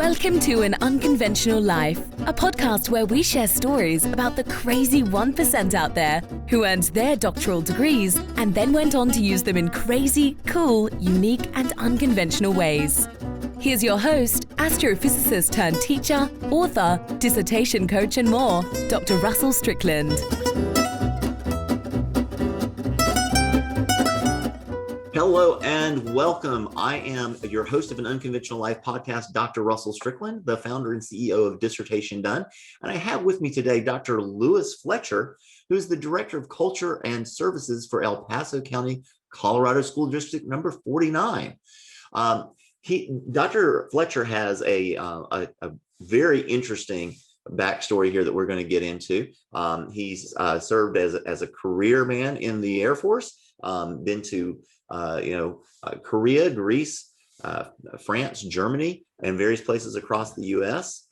Welcome to An Unconventional Life, a podcast where we share stories about the crazy 1% out there who earned their doctoral degrees and then went on to use them in crazy, cool, unique, and unconventional ways. Here's your host, astrophysicist turned teacher, author, dissertation coach, and more, Dr. Russell Strickland. Hello and welcome. I am your host of An Unconventional Life podcast, Dr. Russell Strickland, the founder and CEO of Dissertation Done. And I have with me today Dr. Lewis Fletcher, who is the Director of Culture and Services for El Paso County, Colorado School District number 49. Dr. Fletcher has a very interesting backstory here that we're going to get into. He's served as a career man in the Air Force, been to Korea, Greece, France, Germany, and various places across the U.S.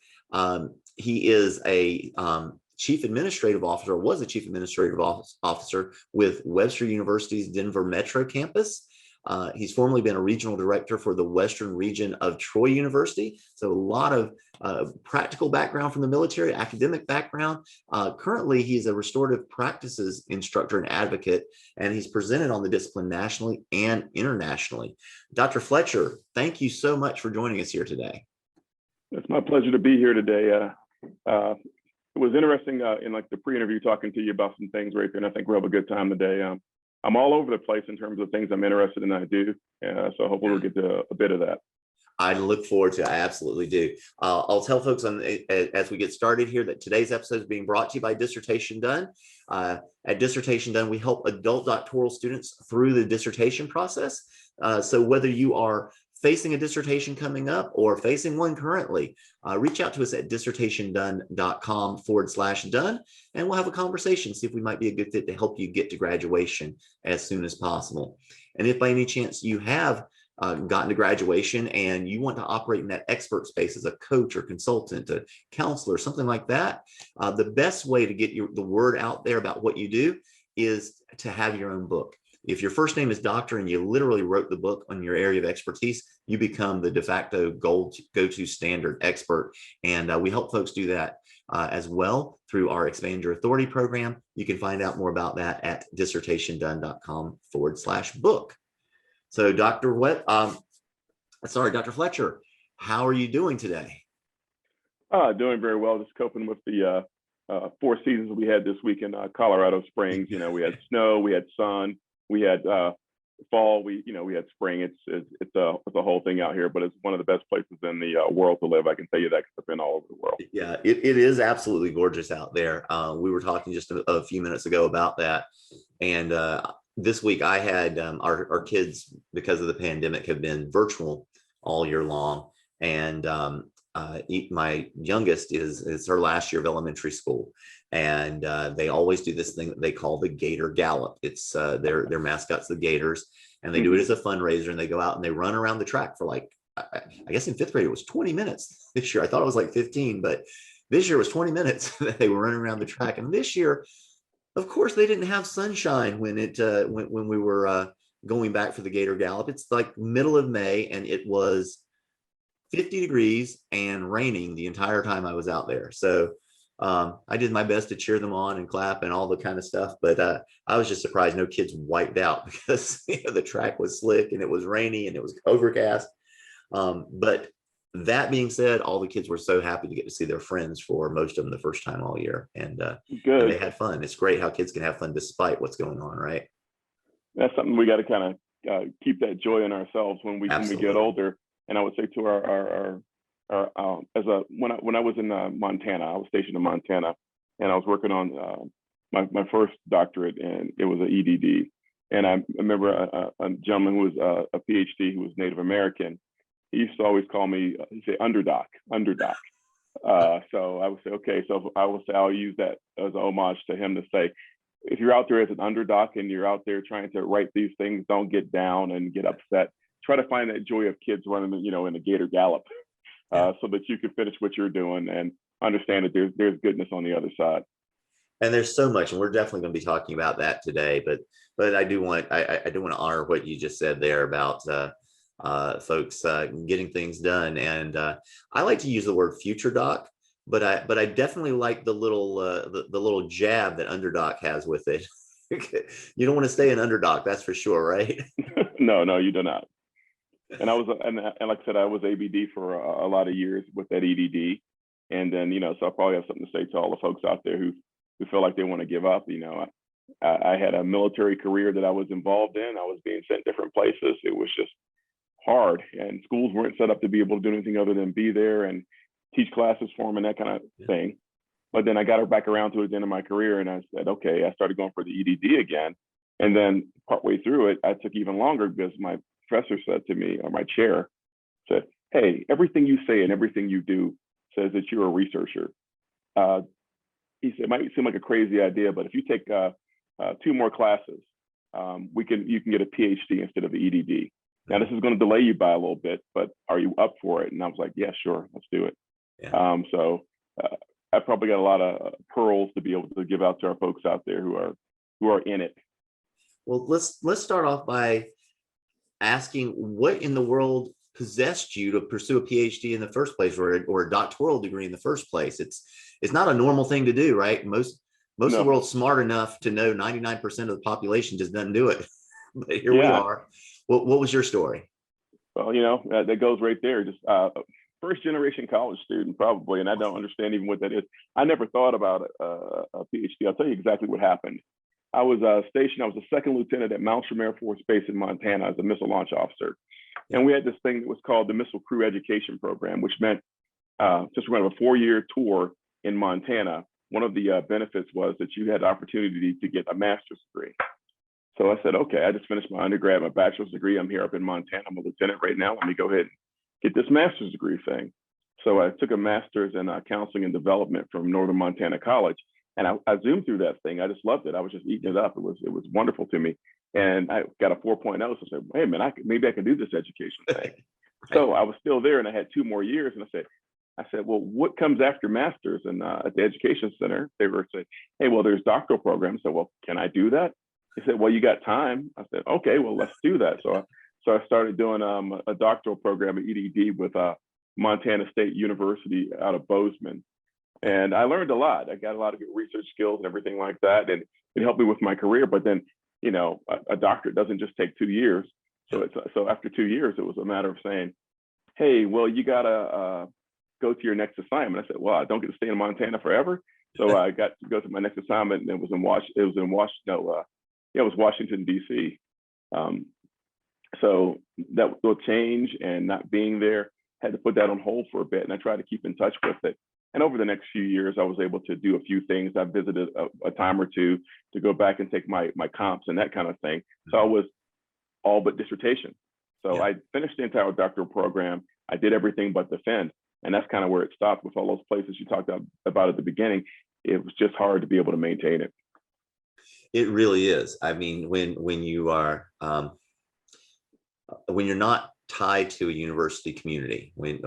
He is a chief administrative officer, was a chief administrative officer with Webster University's Denver Metro campus. He's formerly been a regional director for the Western region of Troy University. So a lot of practical background from the military, academic background. Currently, he's a restorative practices instructor and advocate, and he's presented on the discipline nationally and internationally. Dr. Fletcher, thank you so much for joining us here today. It's my pleasure to be here today. It was interesting in the pre-interview talking to you about some things right there, and I think we'll have a good time today. I'm all over the place in terms of things I'm interested in. I do, so hopefully we'll get to a bit of that. I look forward to it. I absolutely do. I'll tell folks as we get started here that today's episode is being brought to you by Dissertation Done. At Dissertation Done, we help adult doctoral students through the dissertation process. So whether you are facing a dissertation coming up or facing one currently, reach out to us at dissertationdone.com/done, and we'll have a conversation, see if we might be a good fit to help you get to graduation as soon as possible. And if by any chance you have gotten to graduation and you want to operate in that expert space as a coach or consultant, a counselor, something like that, the best way to get the word out there about what you do is to have your own book. If your first name is Doctor and you literally wrote the book on your area of expertise, you become the de facto go-to standard expert. And we help folks do that as well through our Expand Your Authority program. You can find out more about that at dissertationdone.com/book. So Dr. Fletcher, how are you doing today? Doing very well, just coping with the 4 seasons we had this week in Colorado Springs. We had snow, we had sun, we had fall, we had spring. It's a whole thing out here, but it's one of the best places in the world to live. I can tell you that because I've been all over the world. Yeah, it is absolutely gorgeous out there. We were talking just a few minutes ago about that, and this week I had our kids, because of the pandemic, have been virtual all year long, and my youngest is her last year of elementary school, and they always do this thing that they call the Gator Gallop. It's their mascot's the Gators, and they do it as a fundraiser, and they go out and they run around the track for I guess in 5th grade it was 20 minutes this year. I thought it was like 15, but this year was 20 minutes that they were running around the track. And this year, of course, they didn't have sunshine when we were going back for the Gator Gallop. It's like middle of May, and it was 50 degrees and raining the entire time I was out there. So I did my best to cheer them on and clap and all the kind of stuff. But I was just surprised no kids wiped out because the track was slick and it was rainy and it was overcast. But that being said, all the kids were so happy to get to see their friends for most of them the first time all year. And they had fun. It's great how kids can have fun despite what's going on, right? That's something we got to kind of keep that joy in ourselves when we get older. And I would say to when I was in Montana, I was stationed in Montana, and I was working on my first doctorate, and it was an EDD. And I remember a gentleman who was a PhD who was Native American. He used to always call me, he'd say underdog. So I would say, okay, so I'll use that as an homage to him to say, if you're out there as an underdog and you're out there trying to write these things, don't get down and get upset. Try to find that joy of kids running, in a Gator Gallop, so that you can finish what you're doing and understand that there's goodness on the other side. And there's so much, and we're definitely going to be talking about that today. But I do want to honor what you just said there about folks getting things done. And I like to use the word future doc, but I definitely like the little jab that underdoc has with it. You don't want to stay an underdoc, that's for sure, right? No, you do not. And I was, and like I said, I was ABD for a lot of years with that EDD. And then, so I probably have something to say to all the folks out there who feel like they want to give up. I had a military career that I was involved in. I was being sent different places. It was just hard, and schools weren't set up to be able to do anything other than be there and teach classes for them and that kind of thing. But then I got back around to it at the end of my career, and I said, okay, I started going for the EDD again. And then partway through it, I took even longer because my professor said to me, or my chair said, hey, everything you say and everything you do says that you're a researcher. He said, it might seem like a crazy idea, but if you take 2 more classes, you can get a PhD instead of the EDD. Now, this is going to delay you by a little bit, but are you up for it? And I was like, yeah, sure, let's do it. Yeah. So I probably got a lot of pearls to be able to give out to our folks out there who are in it. Well, let's start off by asking what in the world possessed you to pursue a PhD in the first place, or a doctoral degree in the first place. It's not a normal thing to do, right? Most of the world's smart enough to know 99% of the population just doesn't do it. But here we are. What was your story? Well, that goes right there. Just first generation college student, probably, and I don't understand even what that is. I never thought about a PhD. I'll tell you exactly what happened. I was stationed. I was a second lieutenant at Malmstrom Air Force Base in Montana as a missile launch officer, and we had this thing that was called the Missile Crew Education Program, which meant just we're going to have a 4-year tour in Montana. One of the benefits was that you had the opportunity to get a master's degree. So I said, okay, I just finished my undergrad, my bachelor's degree. I'm here up in Montana. I'm a lieutenant right now. Let me go ahead and get this master's degree thing. So I took a master's in counseling and development from Northern Montana College. And I zoomed through that thing. I just loved it. I was just eating it up. It was wonderful to me. And I got a 4.0. So I said, hey, man, maybe I can do this education thing. Right. So I was still there, and I had 2 more years. And I said, well, what comes after master's? And at the education center, they were saying, hey, well, there's doctoral programs. So, well, can I do that? He said, well, you got time. I said, okay, well, let's do that. So I started doing a doctoral program at EDD with Montana State University out of Bozeman. And I learned a lot. I got a lot of good research skills and everything like that. And it helped me with my career. But then, a doctorate doesn't just take 2 years. So after 2 years, it was a matter of saying, hey, well, you got to go to your next assignment. I said, well, I don't get to stay in Montana forever. So I got to go to my next assignment, and it was Washington, D.C. So that will change, and not being there, had to put that on hold for a bit. And I tried to keep in touch with it. And over the next few years, I was able to do a few things. I visited a time or two to go back and take my comps and that kind of thing. So I was all but dissertation. So I finished the entire doctoral program. I did everything but defend. And that's kind of where it stopped with all those places you talked about at the beginning. It was just hard to be able to maintain it. It really is. I mean, when you are when you're not tied to a university community, when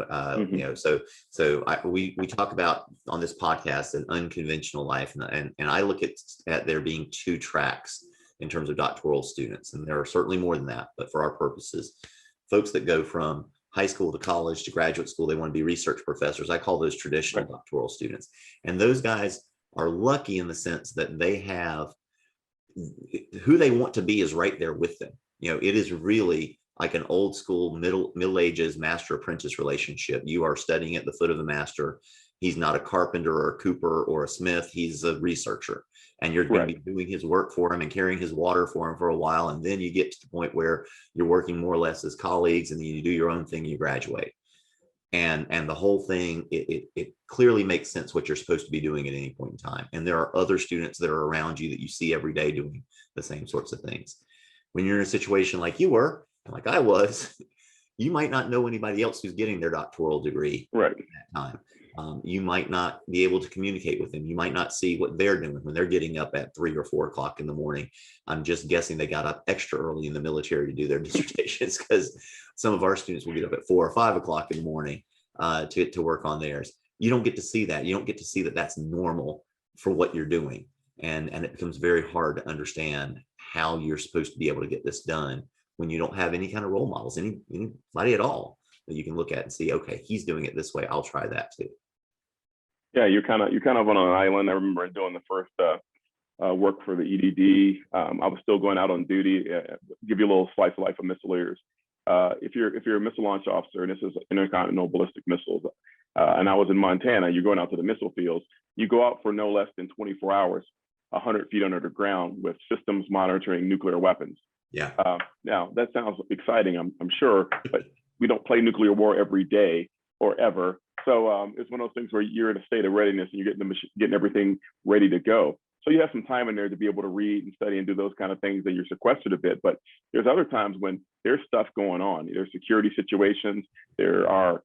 we talk about on this podcast an unconventional life, and I look at there being 2 tracks in terms of doctoral students, and there are certainly more than that, but for our purposes, folks that go from high school to college to graduate school, they want to be research professors. I call those traditional doctoral students, and those guys are lucky in the sense that they have who they want to be is right there with them. It is really like an old school middle ages master apprentice relationship. You are studying at the foot of the master. He's not a carpenter or a cooper or a smith. He's a researcher, and you're going to be doing his work for him and carrying his water for him for a while. And then you get to the point where you're working more or less as colleagues, and then you do your own thing, you graduate. And the whole thing, it clearly makes sense what you're supposed to be doing at any point in time. And there are other students that are around you that you see every day doing the same sorts of things. When you're in a situation like you were, and like I was, you might not know anybody else who's getting their doctoral degree at that time. You might not be able to communicate with them. You might not see what they're doing when they're getting up at 3 or 4 o'clock in the morning. I'm just guessing they got up extra early in the military to do their dissertations, because some of our students will get up at 4 or 5 o'clock in the morning to work on theirs. You don't get to see that. You don't get to see that that's normal for what you're doing. And it becomes very hard to understand how you're supposed to be able to get this done when you don't have any kind of role models, anybody at all that you can look at and see, okay, he's doing it this way, I'll try that too. Yeah, you're kind of on an island. I remember doing the first work for the EDD. I was still going out on duty. Give you a little slice of life of missile leaders. If you're a missile launch officer, and this is intercontinental ballistic missiles, and I was in Montana, you're going out to the missile fields. You go out for no less than 24 hours, 100 feet under the ground with systems monitoring nuclear weapons. Yeah. Now that sounds exciting, I'm sure, but we don't play nuclear war every day or ever. So it's one of those things where you're in a state of readiness and you're getting everything ready to go. So you have some time in there to be able to read and study and do those kind of things, and you're sequestered a bit. But there's other times when there's stuff going on. There's security situations. There are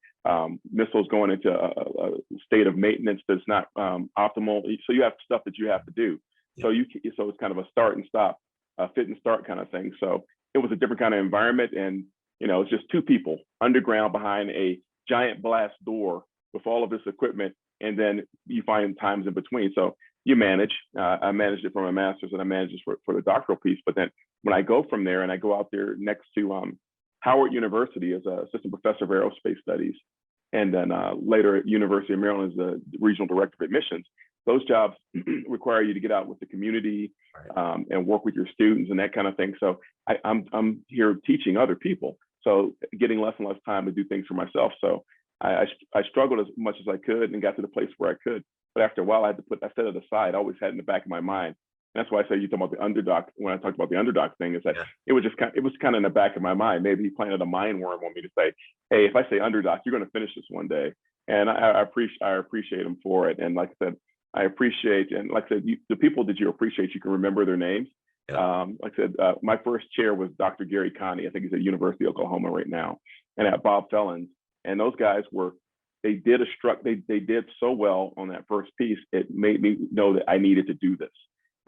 missiles going into a state of maintenance that's not optimal. So you have stuff that you have to do. Yeah. So it's kind of a start and stop, fit and start kind of thing. So it was a different kind of environment, and it's just two people underground behind a giant blast door with all of this equipment, and then you find times in between. So you manage. I managed it for my master's, and I managed it for the doctoral piece. But then when I go from there and I go out there next to Howard University as an assistant professor of aerospace studies, and then later at University of Maryland as the regional director of admissions, those jobs require you to get out with the community and work with your students and that kind of thing. So I'm here teaching other people, so getting less and less time to do things for myself. So I struggled as much as I could and got to the place where I could. But after a while, I set it aside. I always had it in the back of my mind. And that's why I say you talk about the underdog. When I talked about the underdog thing, is that it was kind of in the back of my mind. Maybe he planted a mind worm on me to say, hey, if I say underdog, you're going to finish this one day. And I appreciate him for it. And like I said, the people that you appreciate, you can remember their names. Yeah. Like I said, my first chair was Dr. Gary Connie. I think he's at University of Oklahoma right now, and at Bob Fellins. And those guys they did so well on that first piece. It made me know that I needed to do this.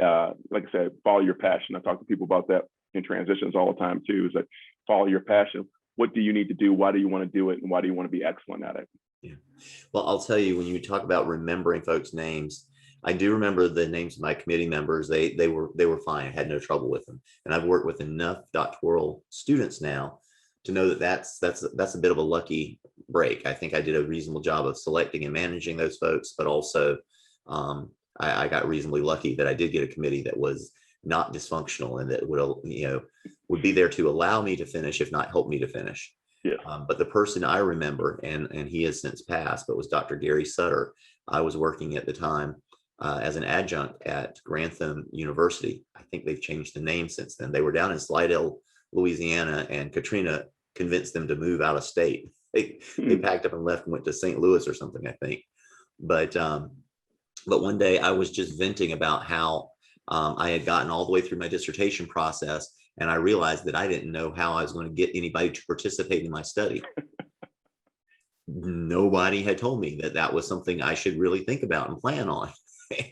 Like I said, follow your passion. I talk to people about that in transitions all the time too, is that follow your passion. What do you need to do? Why do you want to do it? And why do you want to be excellent at it? Yeah. Well, I'll tell you, when you talk about remembering folks' names, I do remember the names of my committee members. They were fine. I had no trouble with them. And I've worked with enough doctoral students now to know that that's a bit of a lucky break. I think I did a reasonable job of selecting and managing those folks, but also I got reasonably lucky that I did get a committee that was not dysfunctional and that would be there to allow me to finish, if not help me to finish. Yeah. But the person I remember, and he has since passed, but was Dr. Gary Sutter. I was working at the time as an adjunct at Grantham University. I think they've changed the name since then. They were down in Slidell, Louisiana, and Katrina convinced them to move out of state. They packed up and left and went to St. Louis or something, I think. But one day I was just venting about how I had gotten all the way through my dissertation process, and I realized that I didn't know how I was going to get anybody to participate in my study. Nobody had told me that was something I should really think about and plan on.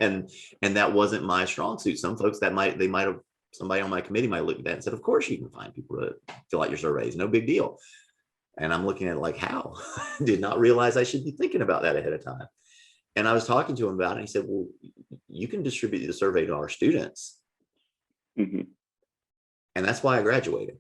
And that wasn't my strong suit. Some folks somebody on my committee might look at that and said, of course you can find people to fill out your surveys, no big deal. And I'm looking at it like, how? Did not realize I should be thinking about that ahead of time. And I was talking to him about it. And he said, well, you can distribute the survey to our students. Mm-hmm. And that's why I graduated.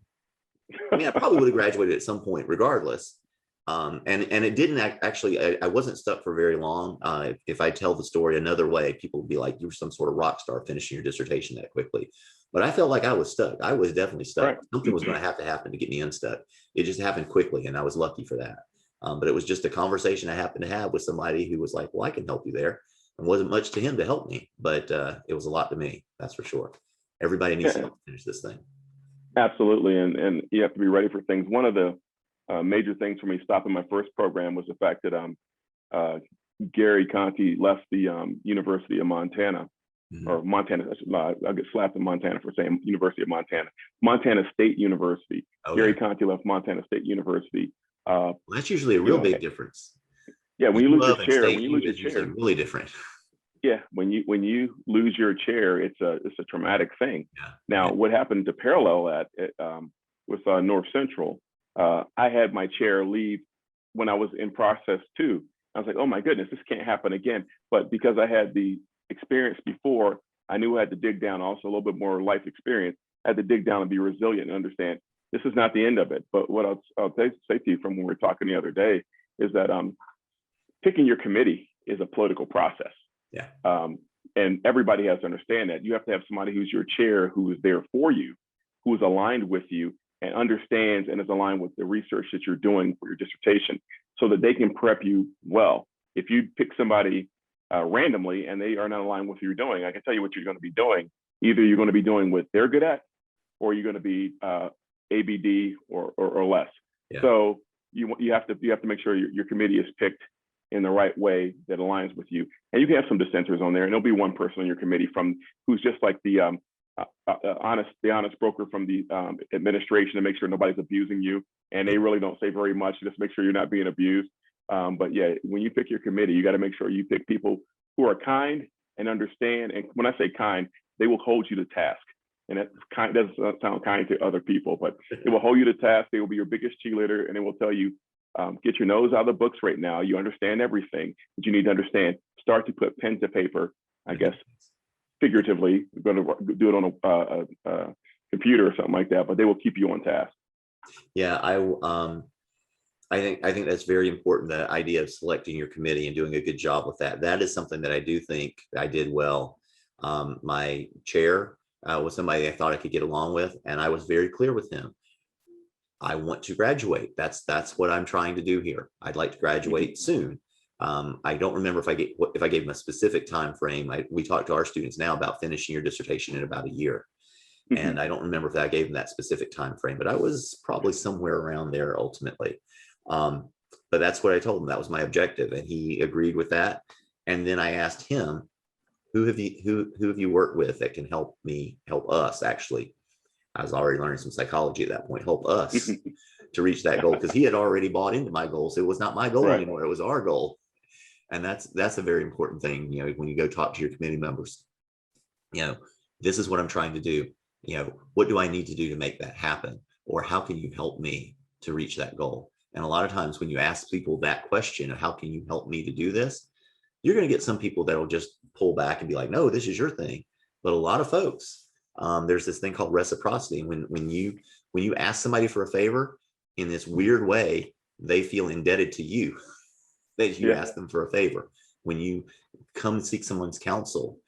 I mean, I probably would have graduated at some point regardless. And it didn't actually, I wasn't stuck for very long. If I tell the story another way, people would be like, you were some sort of rock star finishing your dissertation that quickly. But I felt like I was stuck. I was definitely stuck. Right. Something was going to happen to get me unstuck. It just happened quickly, and I was lucky for that. But it was just a conversation I happened to have with somebody who was like, well, I can help you there. And wasn't much to him to help me, but it was a lot to me. That's for sure. Everybody needs to help finish this thing. Absolutely. And you have to be ready for things. One of the major things for me stopping my first program was the fact that Gary Conti left the University of Montana. Mm-hmm. Or Montana, I'll get slapped in Montana for saying University of Montana. Montana State University. Okay. Gary Conti left Montana State University. Well, that's usually a real big difference. Yeah, when you lose your chair, it's really different. Yeah, when you lose your chair, it's a traumatic thing. Yeah. Now, what happened to parallel that with North Central, I had my chair leave when I was in process too. I was like, oh my goodness, this can't happen again. But because I had the experience before, I knew I had to dig down, also a little bit more life experience. I had to dig down and be resilient and understand this is not the end of it. But what I'll say to you from when we were talking the other day is that picking your committee is a political process. Yeah. And everybody has to understand that. You have to have somebody who's your chair, who is there for you, who is aligned with you and understands and is aligned with the research that you're doing for your dissertation, so that they can prep you well. If you pick somebody randomly and they are not aligned with what you're doing, I can tell you what you're going to be doing. Either you're going to be doing what they're good at, or you're going to be ABD or less. Yeah. So you have to make sure your committee is picked in the right way that aligns with you. And you can have some dissenters on there, and there'll be one person on your committee who's just like the honest broker from the administration to make sure nobody's abusing you, and they really don't say very much, just make sure you're not being abused. But yeah, when you pick your committee, you got to make sure you pick people who are kind and understand. And when I say kind, they will hold you to task. And that kind doesn't sound kind to other people, but it will hold you to task. They will be your biggest cheerleader, and it will tell you, get your nose out of the books right now. You understand everything that you need to understand. Start to put pen to paper, I guess, figuratively. We're going to do it on a computer or something like that, but they will keep you on task. Yeah, I think that's very important, the idea of selecting your committee and doing a good job with that. That is something that I do think I did well. My chair was somebody I thought I could get along with, and I was very clear with him. I want to graduate. That's what I'm trying to do here. I'd like to graduate soon. I don't remember if I gave them a specific time frame. We talk to our students now about finishing your dissertation in about a year. And I don't remember if I gave them that specific time frame, but I was probably somewhere around there ultimately. But that's what I told him. That was my objective, and he agreed with that. And then I asked him, who have you worked with that can help us actually? I was already learning some psychology at that point, help us to reach that goal, because he had already bought into my goals. It was not my goal anymore. It was our goal. And that's a very important thing. When you go talk to your committee members, this is what I'm trying to do. What do I need to do to make that happen? Or how can you help me to reach that goal? And a lot of times when you ask people that question of how can you help me to do this, you're going to get some people that will just pull back and be like, no, this is your thing. But a lot of folks, there's this thing called reciprocity. When you ask somebody for a favor in this weird way, they feel indebted to you that you ask them for a favor. When you come seek someone's counsel,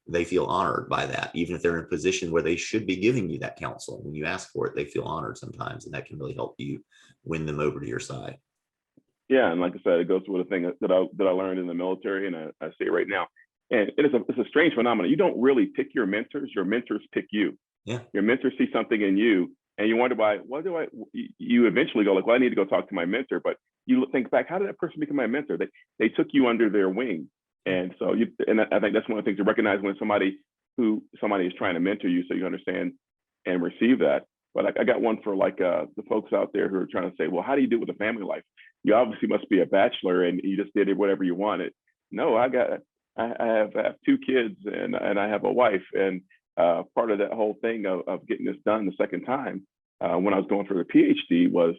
they feel honored by that, even if they're in a position where they should be giving you that counsel. When you ask for it, they feel honored sometimes, and that can really help you win them over to your side. Yeah, and like I said, it goes with a thing that I learned in the military, and I say right now. And it's a strange phenomenon. You don't really pick your mentors pick you. Yeah. Your mentors see something in you, and you wonder why. You eventually go like, well, I need to go talk to my mentor. But you think back, how did that person become my mentor? They took you under their wing. And so I think that's one of the things to recognize when somebody is trying to mentor you, so you understand and receive that. But I got one for the folks out there who are trying to say, well, how do you do it with a family life? You obviously must be a bachelor and you just did it whatever you wanted. No, I have 2 kids and I have a wife, and part of that whole thing of getting this done the second time when I was going for the PhD was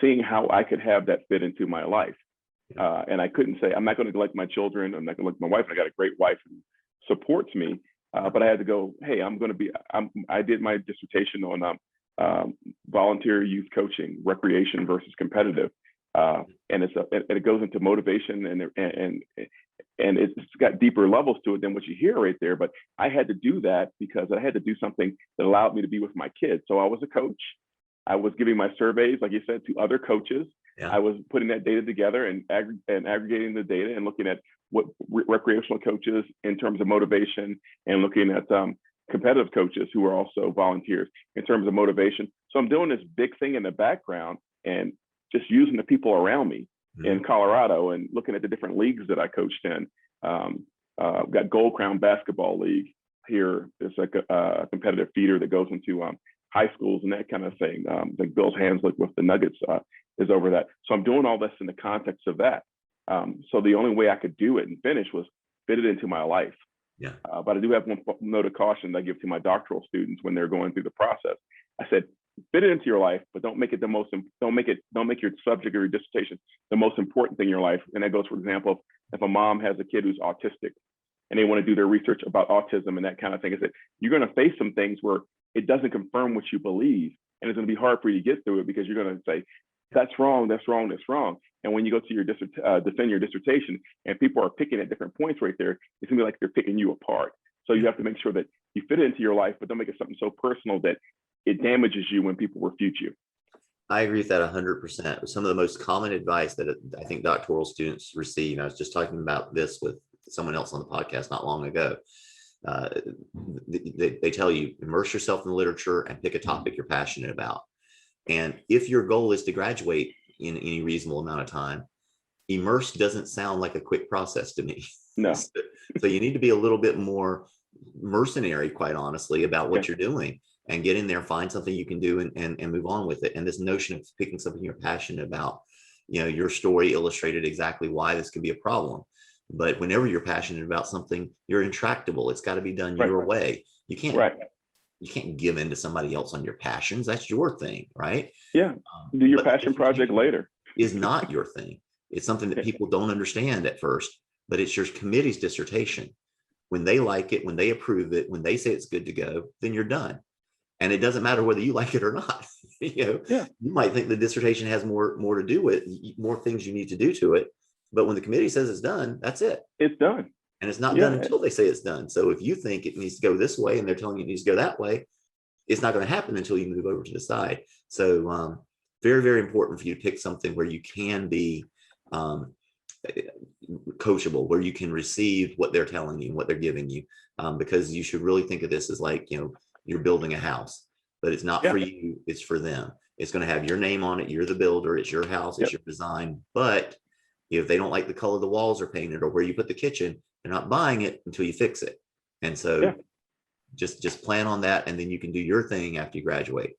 seeing how I could have that fit into my life. And I couldn't say, I'm not going to neglect my children. I'm not going to neglect my wife. I got a great wife who supports me. But I had to go, hey, I did my dissertation on volunteer youth coaching, recreation versus competitive. And it goes into motivation and it's got deeper levels to it than what you hear right there. But I had to do that because I had to do something that allowed me to be with my kids. So I was a coach. I was giving my surveys, like you said, to other coaches. Yeah. I was putting that data together and aggregating the data and looking at what recreational coaches in terms of motivation, and looking at competitive coaches who are also volunteers in terms of motivation. So I'm doing this big thing in the background and just using the people around me in Colorado and looking at the different leagues that I coached in. Got Gold Crown Basketball League here. It's like a competitive feeder that goes into high schools and that kind of thing. Like Bill's Hanslick with the Nuggets is over that. So I'm doing all this in the context of that. So the only way I could do it and finish was fit it into my life. Yeah. But I do have one note of caution that I give to my doctoral students when they're going through the process. I said, fit it into your life, but don't make your subject or your dissertation the most important thing in your life. And that goes, for example, if a mom has a kid who's autistic and they want to do their research about autism and that kind of thing, I said, you're going to face some things where it doesn't confirm what you believe, and it's going to be hard for you to get through it because you're going to say, that's wrong, that's wrong, that's wrong. And when you go to your defend your dissertation and people are picking at different points right there, it's going to be like they're picking you apart. So you have to make sure that you fit it into your life, but don't make it something so personal that it damages you when people refute you. I agree with that 100%. Some of the most common advice that I think doctoral students receive, I was just talking about this with someone else on the podcast not long ago. They tell you, immerse yourself in the literature and pick a topic you're passionate about. And if your goal is to graduate in any reasonable amount of time, immerse doesn't sound like a quick process to me. No. So you need to be a little bit more mercenary, quite honestly, about what you're doing, and get in there, find something you can do and move on with it. And this notion of picking something you're passionate about, your story illustrated exactly why this could be a problem. But whenever you're passionate about something, you're intractable. It's got to be done your way. You can't give in to somebody else on your passions. That's your thing, right? Yeah. Do your passion project later. Is not your thing. It's something that people don't understand at first, but it's your committee's dissertation. When they like it, when they approve it, when they say it's good to go, then you're done. And it doesn't matter whether you like it or not. You might think the dissertation has more to do with it, more things you need to do to it. But when the committee says it's done, that's it. It's done. And it's not done until they say it's done. So if you think it needs to go this way and they're telling you it needs to go that way, it's not going to happen until you move over to the side. So very, very important for you to pick something where you can be coachable, where you can receive what they're telling you, what they're giving you, because you should really think of this as like, you're building a house, but it's not for you, it's for them. It's going to have your name on it. You're the builder. It's your house. It's your design. But if they don't like the color the walls are painted or where you put the kitchen, they're not buying it until you fix it. And so just plan on that, and then you can do your thing after you graduate.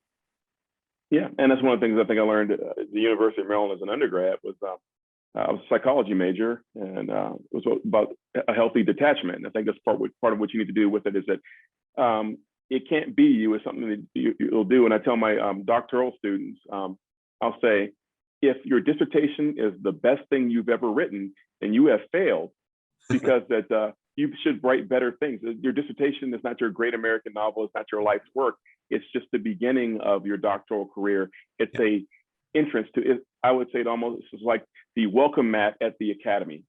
Yeah, and that's one of the things I think I learned at the University of Maryland as an undergrad was I was a psychology major, and it was about a healthy detachment. And I think that's part of what you need to do with it is that it can't be you. It's something that you'll do. And I tell my doctoral students, I'll say, if your dissertation is the best thing you've ever written, then you have failed, because that you should write better things. Your dissertation is not your great American novel. It's not your life's work. It's just the beginning of your doctoral career. It's a entrance to it. I would say it almost is like the welcome mat at the academy.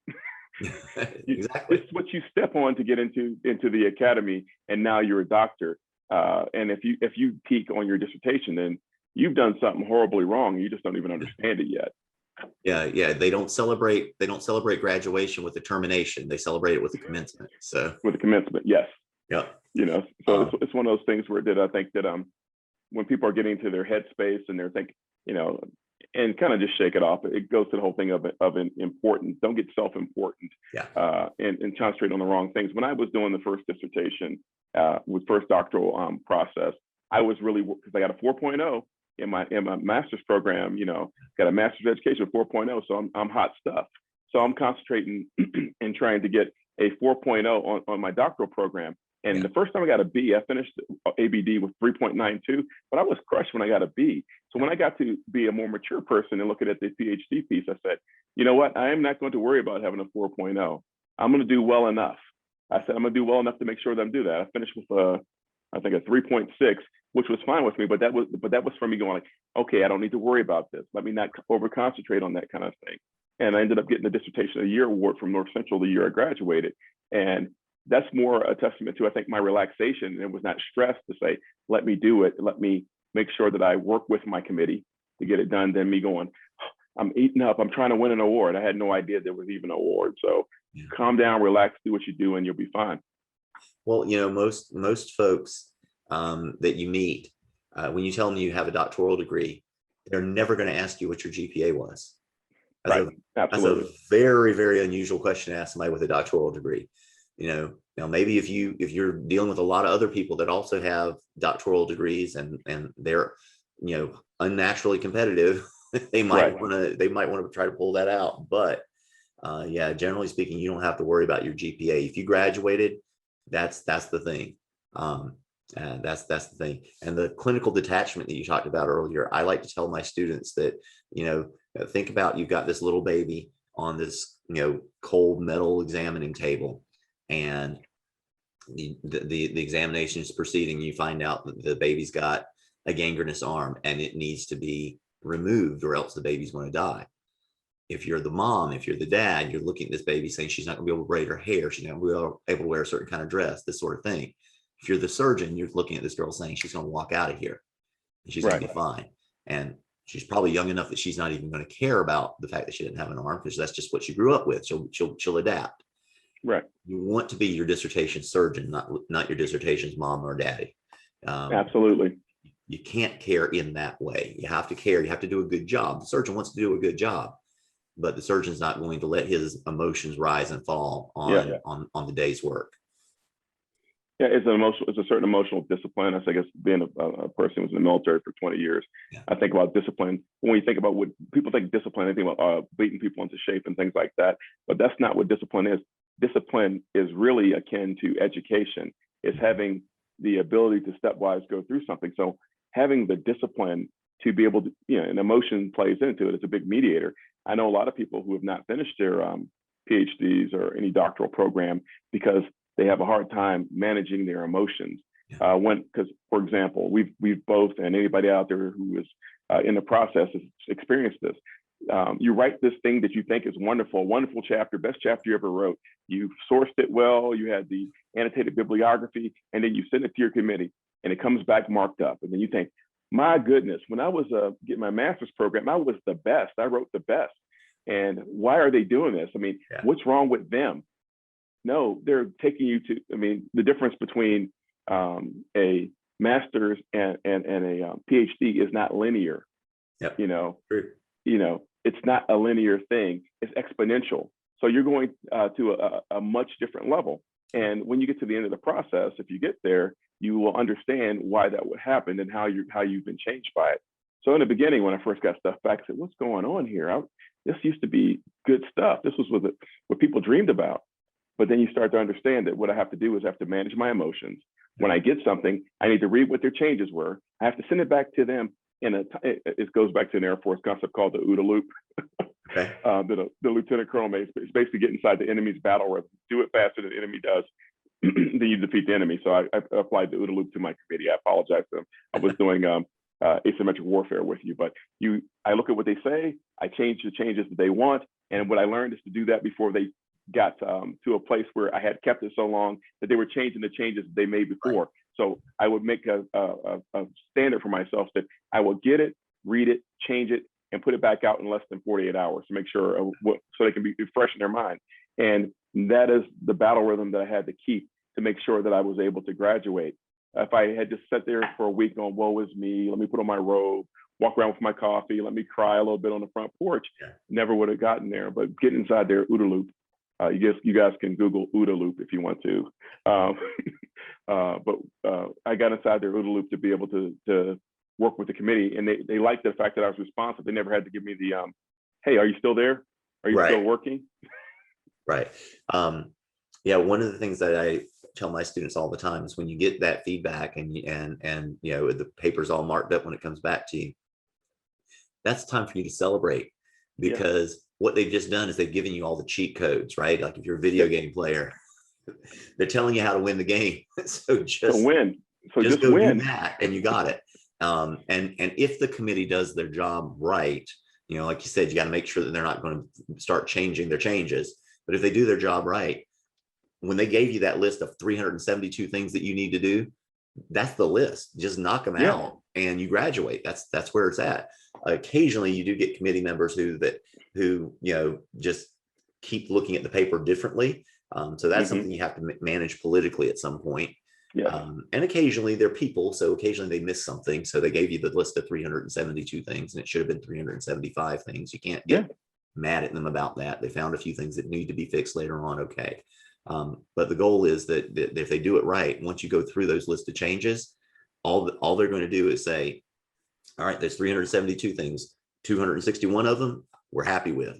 Exactly. It's what you step on to get into the academy, and now you're a doctor. And if you peak on your dissertation, then you've done something horribly wrong. You just don't even understand it yet. Yeah. They don't celebrate graduation with the termination. They celebrate it with the commencement. So with the commencement, yes. Yeah. So it's one of those things where I think that when people are getting to their headspace and they're thinking, and kind of just shake it off. It goes to the whole thing of importance. Don't get self-important and concentrate on the wrong things. When I was doing the first dissertation, with first doctoral process, I was really, because I got a 4.0 in my master's program, got a master's of education 4.0. So I'm hot stuff. So I'm concentrating and trying to get a 4.0 on my doctoral program. And the first time I got a B, I finished ABD with 3.92, but I was crushed when I got a B. So when I got to be a more mature person and looking at the PhD piece, I said, you know what? I am not going to worry about having a 4.0. I'm going to do well enough. I said, I'm going to do well enough to make sure that I'm do that. I finished with I think a 3.6, which was fine with me, but that was for me going like, okay, I don't need to worry about this. Let me not over concentrate on that kind of thing. And I ended up getting the Dissertation of the Year award from North Central the year I graduated. And that's more a testament to, I think, my relaxation. And it was not stressed to say, let me do it. Let me make sure that I work with my committee to get it done. Than me going, I'm eating up. I'm trying to win an award. I had no idea there was even an award. So calm down, relax, do what you do, and you'll be fine. Well, most folks that you meet, when you tell them you have a doctoral degree, they're never going to ask you what your GPA was. That's a very, very unusual question to ask somebody with a doctoral degree. Now maybe if you're dealing with a lot of other people that also have doctoral degrees and they're unnaturally competitive, they might want to try to pull that out. But generally speaking, you don't have to worry about your GPA. If you graduated, that's the thing. That's the thing. And the clinical detachment that you talked about earlier, I like to tell my students that, think about, you've got this little baby on this, cold metal examining table, and the examination is proceeding. You find out that the baby's got a gangrenous arm and it needs to be removed or else the baby's going to die. If you're the mom, if you're the dad, you're looking at this baby saying she's not going to be able to braid her hair, she's not going to be able to wear a certain kind of dress, this sort of thing. If you're the surgeon, you're looking at this girl saying she's going to walk out of here and she's going to be fine. And she's probably young enough that she's not even going to care about the fact that she didn't have an arm, because that's just what she grew up with. She'll adapt. Right. You want to be your dissertation surgeon, not your dissertation's mom or daddy. Absolutely. You can't care in that way. You have to care. You have to do a good job. The surgeon wants to do a good job, but the surgeon's not going to let his emotions rise and fall on the day's work. Yeah, it's a certain emotional discipline. I guess being a person who was in the military for 20 years, I think about discipline. When you think about what people think discipline, they think about beating people into shape and things like that. But that's not what discipline is. Discipline is really akin to education. It's having the ability to stepwise go through something. So having the discipline to be able to, an emotion plays into it. It's a big mediator. I know a lot of people who have not finished their PhDs or any doctoral program because they have a hard time managing their emotions. Because, for example, we've both, and anybody out there who is in the process has experienced this. You write this thing that you think is wonderful chapter, best chapter you ever wrote. You sourced it well, you had the annotated bibliography, and then you send it to your committee and it comes back marked up. And then you think, my goodness, when I was getting my master's program, I was the best. I wrote the best. And why are they doing this? I mean, what's wrong with them? No, they're taking you to, the difference between a master's and a PhD is not linear. Yep. It's not a linear thing. It's exponential. So you're going to a much different level. And when you get to the end of the process, if you get there, you will understand why that would happen and how you've been changed by it. So in the beginning, when I first got stuff back, I said, what's going on here? This used to be good stuff. This was what people dreamed about. But then you start to understand that what I have to do is I have to manage my emotions. When I get something, I need to read what their changes were. I have to send it back to them it goes back to an Air Force concept called the OODA loop. Okay. The lieutenant colonel made. It's basically get inside the enemy's battle rhythm, do it faster than the enemy does, then you defeat the enemy. So I applied the OODA loop to my committee. I apologize to them. I was doing asymmetric warfare with you, but I look at what they say, I change the changes that they want, and what I learned is to do that before they got to a place where I had kept it so long that they were changing the changes that they made before. Right. So I would make a standard for myself that I will get it, read it, change it, and put it back out in less than 48 hours to make sure so they can be fresh in their mind. And that is the battle rhythm that I had to keep to make sure that I was able to graduate. If I had just sat there for a week going, woe is me, let me put on my robe, walk around with my coffee, let me cry a little bit on the front porch, never would have gotten there. But getting inside their OODA loop, you guys can Google OODA loop if you want to. But I got inside their OODA loop to be able to work with the committee, and they liked the fact that I was responsive. They never had to give me the, hey, are you still there? Are you still working? Right. One of the things that I tell my students all the time is when you get that feedback and the paper's all marked up when it comes back to you, that's time for you to celebrate, because what they've just done is they've given you all the cheat codes, right? Like if you're a video game player, they're telling you how to win the game. So just win. So just go win that, and you got it. And if the committee does their job right, like you said, you got to make sure that they're not going to start changing their changes. But if they do their job right, when they gave you that list of 372 things that you need to do, that's the list. Just knock them out and you graduate. That's where it's at. Occasionally you do get committee members who just keep looking at the paper differently. So that's something you have to manage politically at some point. And occasionally they're people, so occasionally they miss something. So they gave you the list of 372 things and it should have been 375 things. You can't get mad at them about that. They found a few things that need to be fixed later on. Okay. But the goal is that if they do it right, once you go through those list of changes, all they're going to do is say, all right, there's 372 things, 261 of them we're happy with.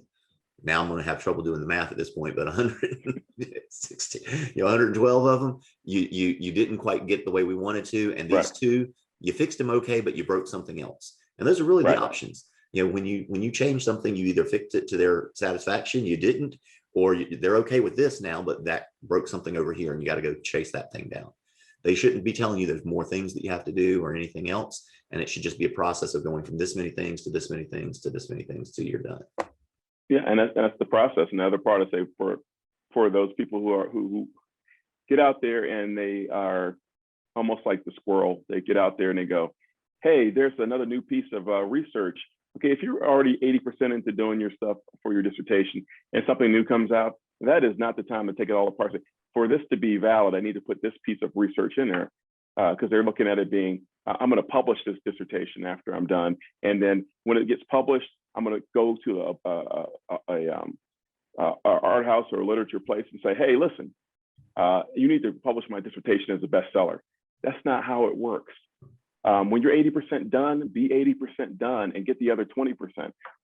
Now I'm going to have trouble doing the math at this point, but 160, 112 of them, you didn't quite get the way we wanted to. And these two, you fixed them okay, but you broke something else. And those are really the options. When you change something, you either fixed it to their satisfaction, you didn't, or they're okay with this now, but that broke something over here and you got to go chase that thing down. They shouldn't be telling you there's more things that you have to do or anything else. And it should just be a process of going from this many things to this many things to this many things till you're done. Yeah, and that's the process. And the other part, I say, for those people who get out there and they are almost like the squirrel. They get out there and they go, hey, there's another new piece of research. Okay, if you're already 80% into doing your stuff for your dissertation and something new comes out, that is not the time to take it all apart. For this to be valid, I need to put this piece of research in there, because they're looking at it being, I'm going to publish this dissertation after I'm done. And then when it gets published, I'm going to go to a art house or a literature place and say, hey, listen, you need to publish my dissertation as a bestseller. That's not how it works. When you're 80% done, be 80% done and get the other 20%.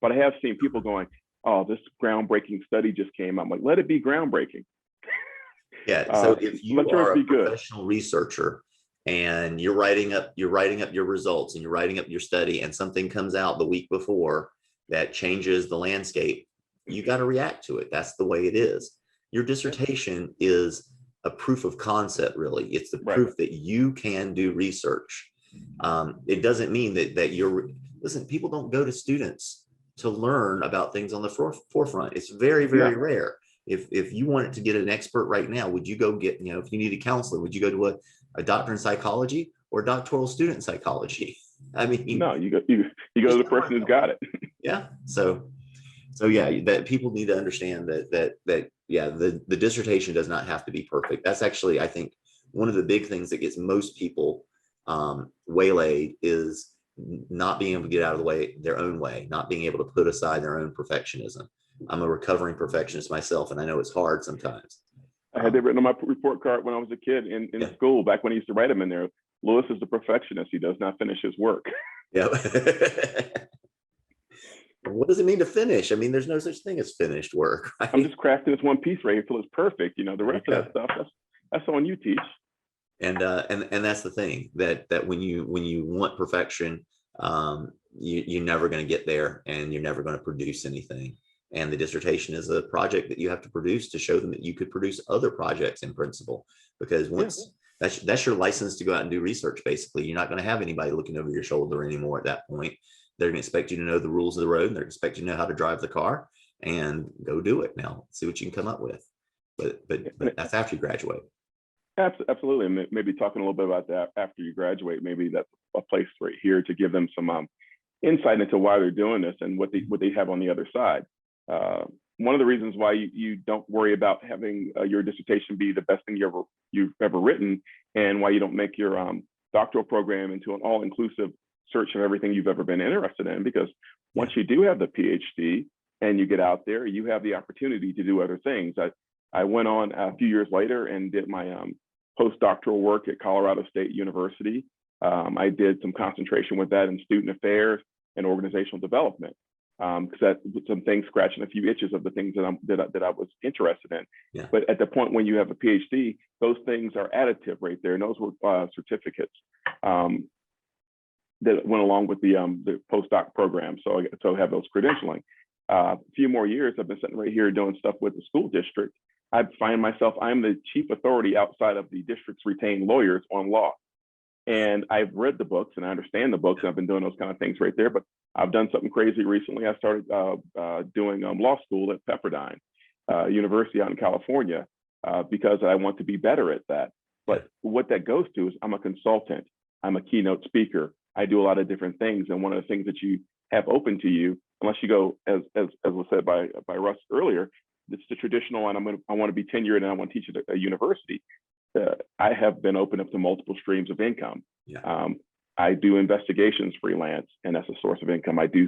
But I have seen people going, oh, this groundbreaking study just came out. I'm like, let it be groundbreaking. Yeah. So if you are a professional researcher and you're writing up your results and you're writing up your study, and something comes out the week before that changes the landscape, you got to react to it. That's the way it is. Your dissertation is a proof of concept, really. It's the proof that you can do research. It doesn't mean that you're, listen, people don't go to students to learn about things on the forefront. It's very, very rare. If you wanted to get an expert right now, would you go get, if you need a counselor, would you go to a doctor in psychology or doctoral student in psychology? I mean, no, you go to the person who's got it. Yeah. So yeah, that people need to understand that the dissertation does not have to be perfect. That's actually, I think, one of the big things that gets most people waylaid is not being able to get out of the way, their own way, not being able to put aside their own perfectionism. I'm a recovering perfectionist myself, and I know it's hard sometimes. I had that written on my report card when I was a kid in school, back when I used to write them in there. Lewis is the perfectionist. He does not finish his work. Yeah. What does it mean to finish? I mean, there's no such thing as finished work. Right? I'm just crafting this one piece right here until it's perfect. The rest of that stuff, that's on you, Teach. And that's the thing, that when you want perfection, you're never going to get there, and you're never going to produce anything. And the dissertation is a project that you have to produce to show them that you could produce other projects in principle, because once that's your license to go out and do research. Basically, you're not going to have anybody looking over your shoulder anymore at that point. They're going to expect you to know the rules of the road, and they're going to expect you to know how to drive the car, and go do it now. See what you can come up with. But that's after you graduate. Absolutely. And maybe talking a little bit about that after you graduate, maybe that's a place right here to give them some insight into why they're doing this and what they have on the other side. One of the reasons why you don't worry about having your dissertation be the best thing you've ever written, and why you don't make your doctoral program into an all-inclusive search of everything you've ever been interested in, because once you do have the PhD and you get out there, you have the opportunity to do other things. I went on a few years later and did my postdoctoral work at Colorado State University. I did some concentration with that in student affairs and organizational development, because that some things scratching a few itches of the things that I was interested in. Yeah. But at the point when you have a PhD, those things are additive right there, and those were certificates that went along with the postdoc program. So I have those credentialing. A few more years, I've been sitting right here doing stuff with the school district. I find myself, I'm the chief authority outside of the district's retained lawyers on law. And I've read the books and I understand the books, and I've been doing those kind of things right there. But I've done something crazy recently. I started doing law school at Pepperdine University out in California, because I want to be better at that. But what that goes to is I'm a consultant. I'm a keynote speaker. I do a lot of different things. And one of the things that you have open to you, unless you go, as was said by Russ earlier, it's the traditional, and I want to be tenured and I want to teach at a university. I have been open up to multiple streams of income. Yeah. I do investigations freelance, and that's a source of income. I do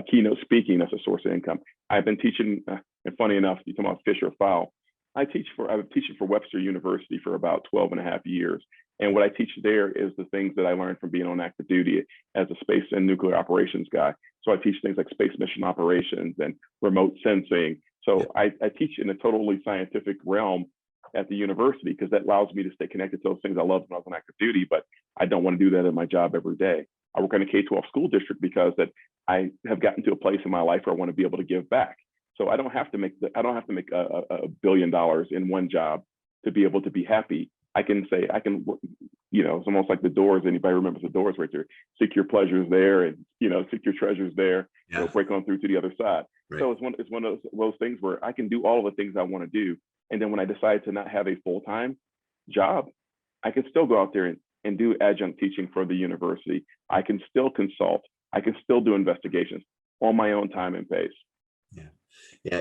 keynote speaking, that's a source of income. I've been teaching, and funny enough, you talk about fish or fowl. I've been teaching for Webster University for about 12 and a half years. And what I teach there is the things that I learned from being on active duty as a space and nuclear operations guy. So I teach things like space mission operations and remote sensing. So I teach in a totally scientific realm at the university, because that allows me to stay connected to those things I loved when I was on active duty, but I don't want to do that in my job every day. I work in a K-12 school district because that I have gotten to a place in my life where I want to be able to give back. So I don't have to make $1 billion in one job to be able to be happy. I can say I can it's almost like The Doors. Anybody remembers The Doors right there? Seek your pleasures there, and seek your treasures there. Yeah. Break on through to the other side. Right. So it's one of those things where I can do all of the things I want to do, and then when I decide to not have a full-time job, I can still go out there and do adjunct teaching for the university. I can still consult. I can still do investigations on my own time and pace. Yeah,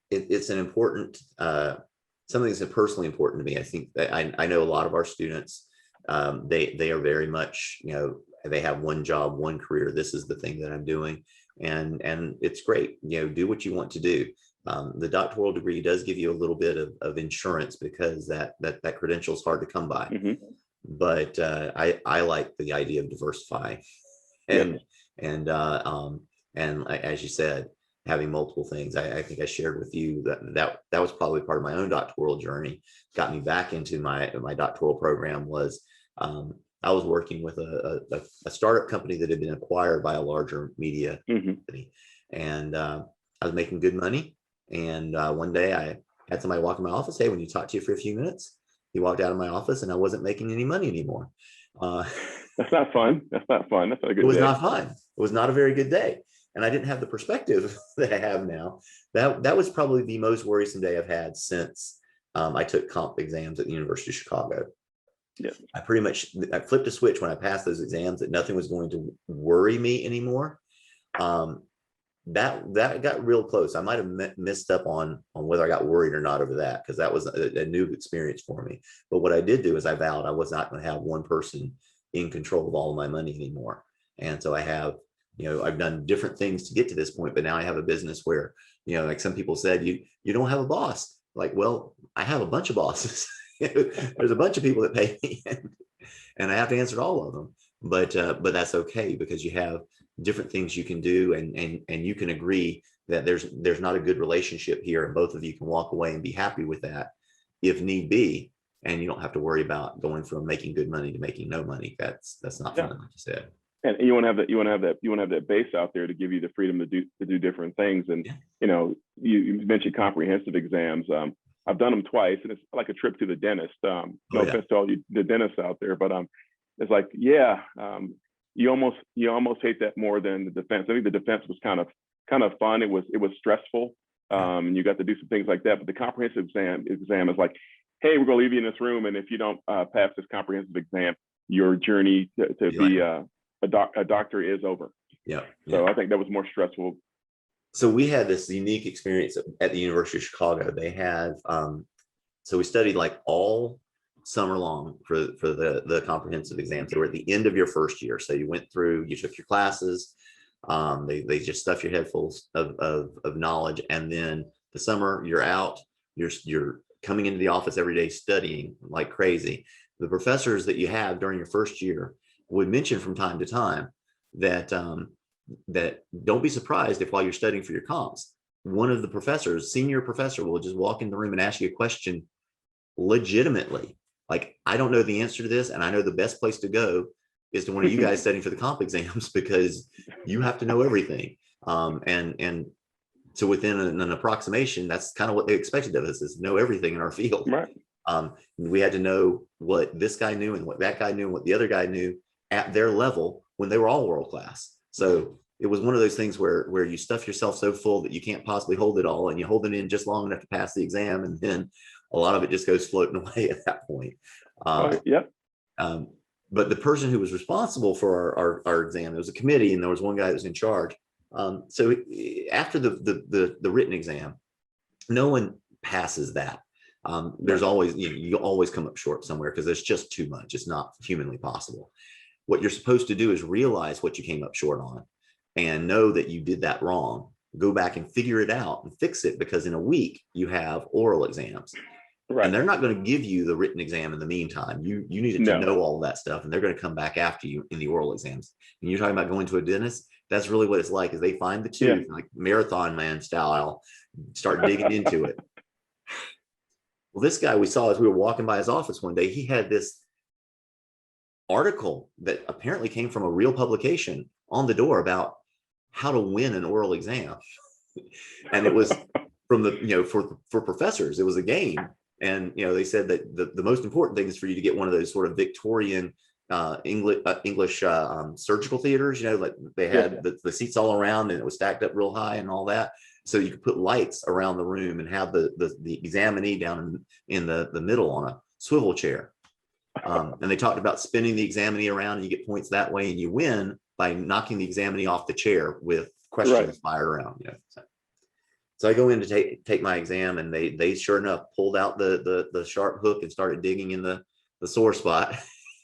it's an important something that's personally important to me. I think that I know a lot of our students, they are very much, they have one job, one career. This is the thing that I'm doing, and it's great. Do what you want to do. The doctoral degree does give you a little bit of insurance, because that credential is hard to come by. Mm-hmm. But I like the idea of diversifying, and as you said, having multiple things. I think I shared with you that was probably part of my own doctoral journey. Got me back into my doctoral program was I was working with a startup company that had been acquired by a larger media company, and I was making good money. And one day I had somebody walk in my office. Hey, when you talk to you for a few minutes, he walked out of my office, and I wasn't making any money anymore. That's not fun. That's not fun. That's not a good day. It was not fun. It was not a very good day. And I didn't have the perspective that I have now. That was probably the most worrisome day I've had since I took comp exams at the University of Chicago. Yeah. I flipped a switch when I passed those exams that nothing was going to worry me anymore. That got real close. I might have missed up on whether I got worried or not over that, because that was a new experience for me. But what I did do is I vowed I was not going to have one person in control of all of my money anymore. And so I have, I've done different things to get to this point, but now I have a business where, like some people said, you don't have a boss. Like, well, I have a bunch of bosses. There's a bunch of people that pay me, and I have to answer to all of them. But that's okay, because you have different things you can do, and you can agree that there's not a good relationship here, and both of you can walk away and be happy with that if need be, and you don't have to worry about going from making good money to making no money. That's not fun, like you said. And you want to have that base out there to give you the freedom to do different things. And you mentioned comprehensive exams. I've done them twice, and it's like a trip to the dentist. No offense to all the dentists out there, but it's like, you almost hate that more than the defense. I think the defense was kind of fun. It was stressful, and you got to do some things like that. But the comprehensive exam is like, hey, we're gonna leave you in this room, and if you don't pass this comprehensive exam, your journey to be a doctor is over. Yeah. So I think that was more stressful. So we had this unique experience at the University of Chicago. They had, so we studied like all summer long for the comprehensive exams. They were at the end of your first year. So you went through, you took your classes, they just stuff your head full of knowledge. And then the summer you're out, you're coming into the office every day studying like crazy. The professors that you have during your first year would mention from time to time that that don't be surprised if while you're studying for your comps, one of the professors, senior professor, will just walk in the room and ask you a question legitimately. Like, I don't know the answer to this, and I know the best place to go is to one of you guys studying for the comp exams, because you have to know everything. And so within an approximation, that's kind of what they expected of us, is know everything in our field. Right. We had to know what this guy knew and what that guy knew and what the other guy knew at their level when they were all world class. So it was one of those things where you stuff yourself so full that you can't possibly hold it all, and you hold it in just long enough to pass the exam, and then a lot of it just goes floating away at that point. But the person who was responsible for our exam, there was a committee, and there was one guy that was in charge. So after the written exam, no one passes that. There's always, you always come up short somewhere, because there's just too much. It's not humanly possible. What you're supposed to do is realize what you came up short on, and know that you did that wrong. Go back and figure it out and fix it, because in a week you have oral exams. Right. And they're not going to give you the written exam in the meantime. You needed to know all of that stuff, and they're going to come back after you in the oral exams. And you're talking about going to a dentist. That's really what it's like, is they find the tooth, like marathon man style, start digging into it. Well, this guy we saw as we were walking by his office one day, he had this article that apparently came from a real publication on the door about how to win an oral exam. And it was from the, for professors, it was a game. And, they said that the most important thing is for you to get one of those sort of Victorian English surgical theaters, like they had the seats all around and it was stacked up real high and all that. So you could put lights around the room and have the examinee down in the middle on a swivel chair. And they talked about spinning the examinee around, and you get points that way, and you win by knocking the examinee off the chair with questions fired around. So I go in to take my exam, and they sure enough pulled out the sharp hook and started digging in the sore spot.